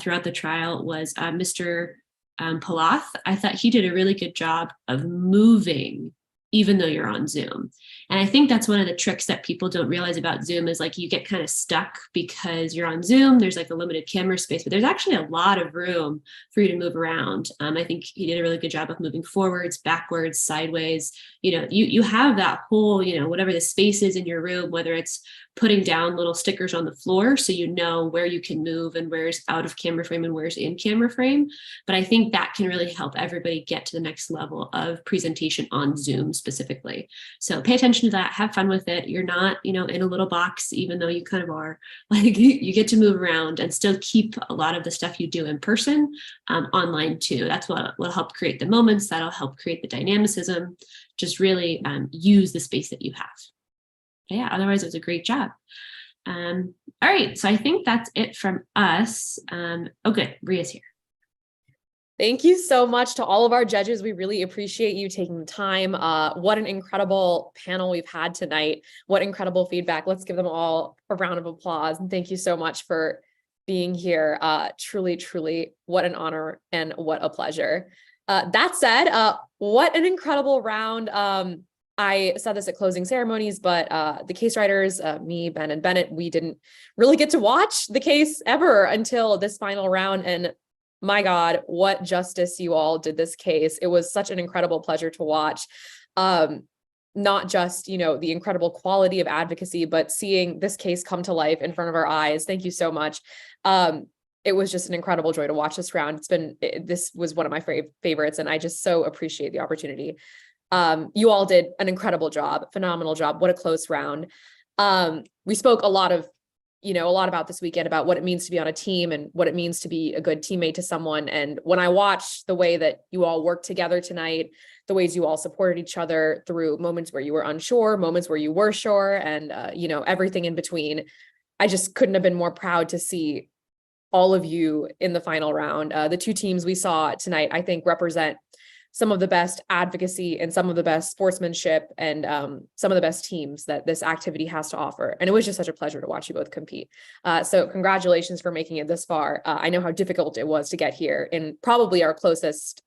throughout the trial was Mr. Palath. I thought he did a really good job of moving even though you're on Zoom. And I think that's one of the tricks that people don't realize about Zoom is like you get kind of stuck because you're on Zoom. There's like a limited camera space, but there's actually a lot of room for you to move around. I think he did a really good job of moving forwards, backwards, sideways. You have that whole, whatever the space is in your room, whether it's putting down little stickers on the floor so you know where you can move and where's out of camera frame and where's in camera frame. But I think that can really help everybody get to the next level of presentation on Zoom specifically. So pay attention to that, have fun with it. You're not, in a little box, even though you kind of are. Like you get to move around and still keep a lot of the stuff you do in person online too. That's what will help create the moments, that'll help create the dynamicism. Just really use the space that you have. But yeah, otherwise it was a great job. All right, so I think that's it from us. Oh good, Ria's here. Thank you so much to all of our judges. We really appreciate you taking the time. What an incredible panel we've had tonight. What incredible feedback. Let's give them all a round of applause. And thank you so much for being here. Truly, truly, what an honor and what a pleasure. That said, what an incredible round. I said this at closing ceremonies, but the case writers, me, Ben, and Bennett, we didn't really get to watch the case ever until this final round. And my God, what justice you all did this case. It was such an incredible pleasure to watch. Not just, the incredible quality of advocacy, but seeing this case come to life in front of our eyes. Thank you so much. It was just an incredible joy to watch this round. This was one of my favorites, and I just so appreciate the opportunity. You all did an incredible job, phenomenal job. What a close round. We spoke a lot about this weekend about what it means to be on a team and what it means to be a good teammate to someone. And when I watched the way that you all worked together tonight, the ways you all supported each other through moments where you were unsure, moments where you were sure, and everything in between, I just couldn't have been more proud to see all of you in the final round. The two teams we saw tonight, I think, represent some of the best advocacy and some of the best sportsmanship and some of the best teams that this activity has to offer. And it was just such a pleasure to watch you both compete. So congratulations for making it this far. I know how difficult it was to get here in probably our closest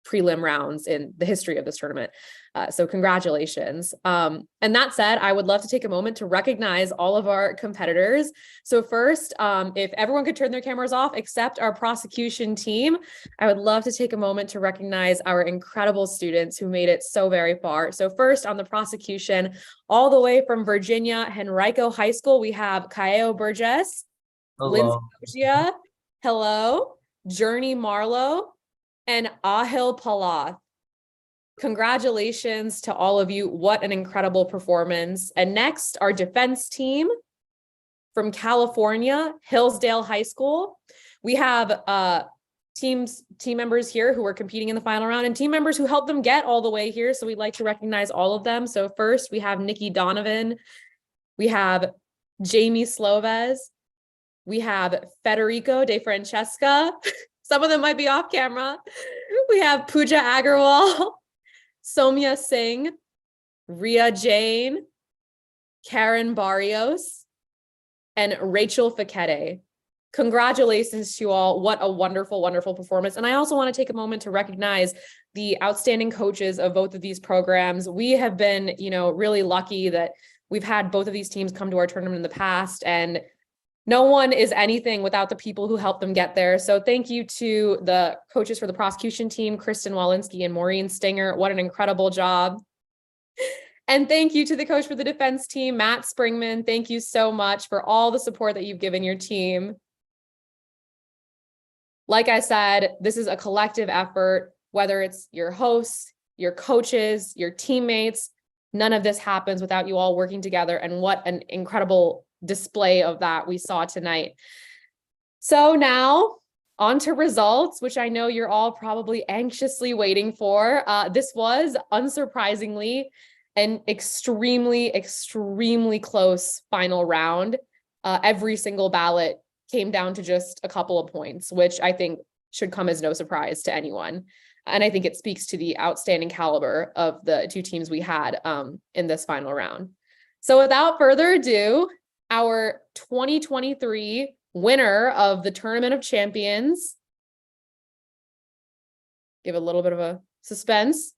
prelim rounds in the history of this tournament. So congratulations. And that said, I would love to take a moment to recognize all of our competitors. So first, if everyone could turn their cameras off except our prosecution team, I would love to take a moment to recognize our incredible students who made it so very far. So first on the prosecution, all the way from Virginia, Henrico High School, we have Caio Burgess, Lindsay Ogia, hello, Journey Marlowe, and Ahil Palath. Congratulations to all of you. What an incredible performance. And next, our defense team from California, Hillsdale High School. We have team members here who are competing in the final round and team members who helped them get all the way here. So we'd like to recognize all of them. So first we have Nikki Donovan. We have Jamie Sloves. We have Federico De Francesca. Some of them might be off camera. We have Pooja Agarwal, Soumya Singh, Ria Jain, Karen Barrios, and Rachel Fakete. Congratulations to you all. What a wonderful, wonderful performance. And I also want to take a moment to recognize the outstanding coaches of both of these programs. We have been, really lucky that we've had both of these teams come to our tournament in the past, and no one is anything without the people who helped them get there. So thank you to the coaches for the prosecution team, Kristen Walensky and Maureen Stinger. What an incredible job. And thank you to the coach for the defense team, Matt Springman. Thank you so much for all the support that you've given your team. Like I said, this is a collective effort, whether it's your hosts, your coaches, your teammates. None of this happens without you all working together. And what an incredible display of that we saw tonight. So now on to results, which I know you're all probably anxiously waiting for. This was unsurprisingly an extremely, extremely close final round. Every single ballot came down to just a couple of points, which I think should come as no surprise to anyone. And I think it speaks to the outstanding caliber of the two teams we had in this final round. So without further ado, our 2023 winner of the Tournament of Champions. Give a little bit of a suspense.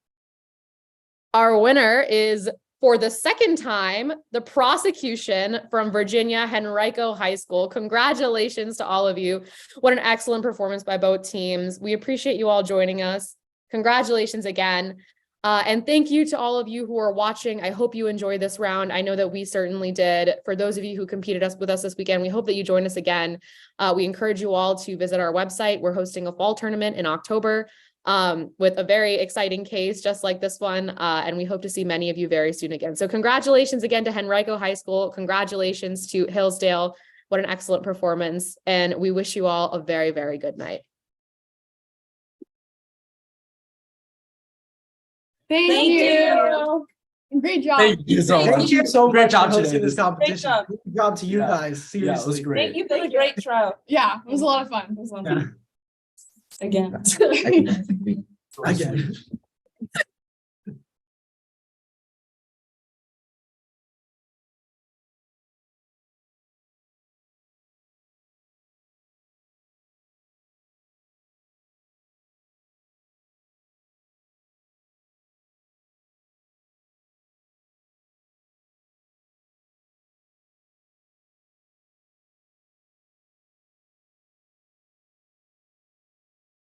Our winner is, for the second time, the prosecution from Virginia Henrico High School. Congratulations to all of you. What an excellent performance by both teams. We appreciate you all joining us. Congratulations again. And thank you to all of you who are watching. I hope you enjoyed this round. I know that we certainly did. For those of you who competed with us this weekend, we hope that you join us again. We encourage you all to visit our website. We're hosting a fall tournament in October with a very exciting case just like this one. And we hope to see many of you very soon again. So congratulations again to Henrico High School. Congratulations to Hillsdale. What an excellent performance. And we wish you all a very, very good night. Thank you. Great job. Thank you so much. Thank you so Great much job for hosting today. this competition. job. Good job to you guys. Seriously. Yeah, it was great. Thank you for the great trial. Yeah, it was a lot of fun. It was a lot of fun. Again. Again.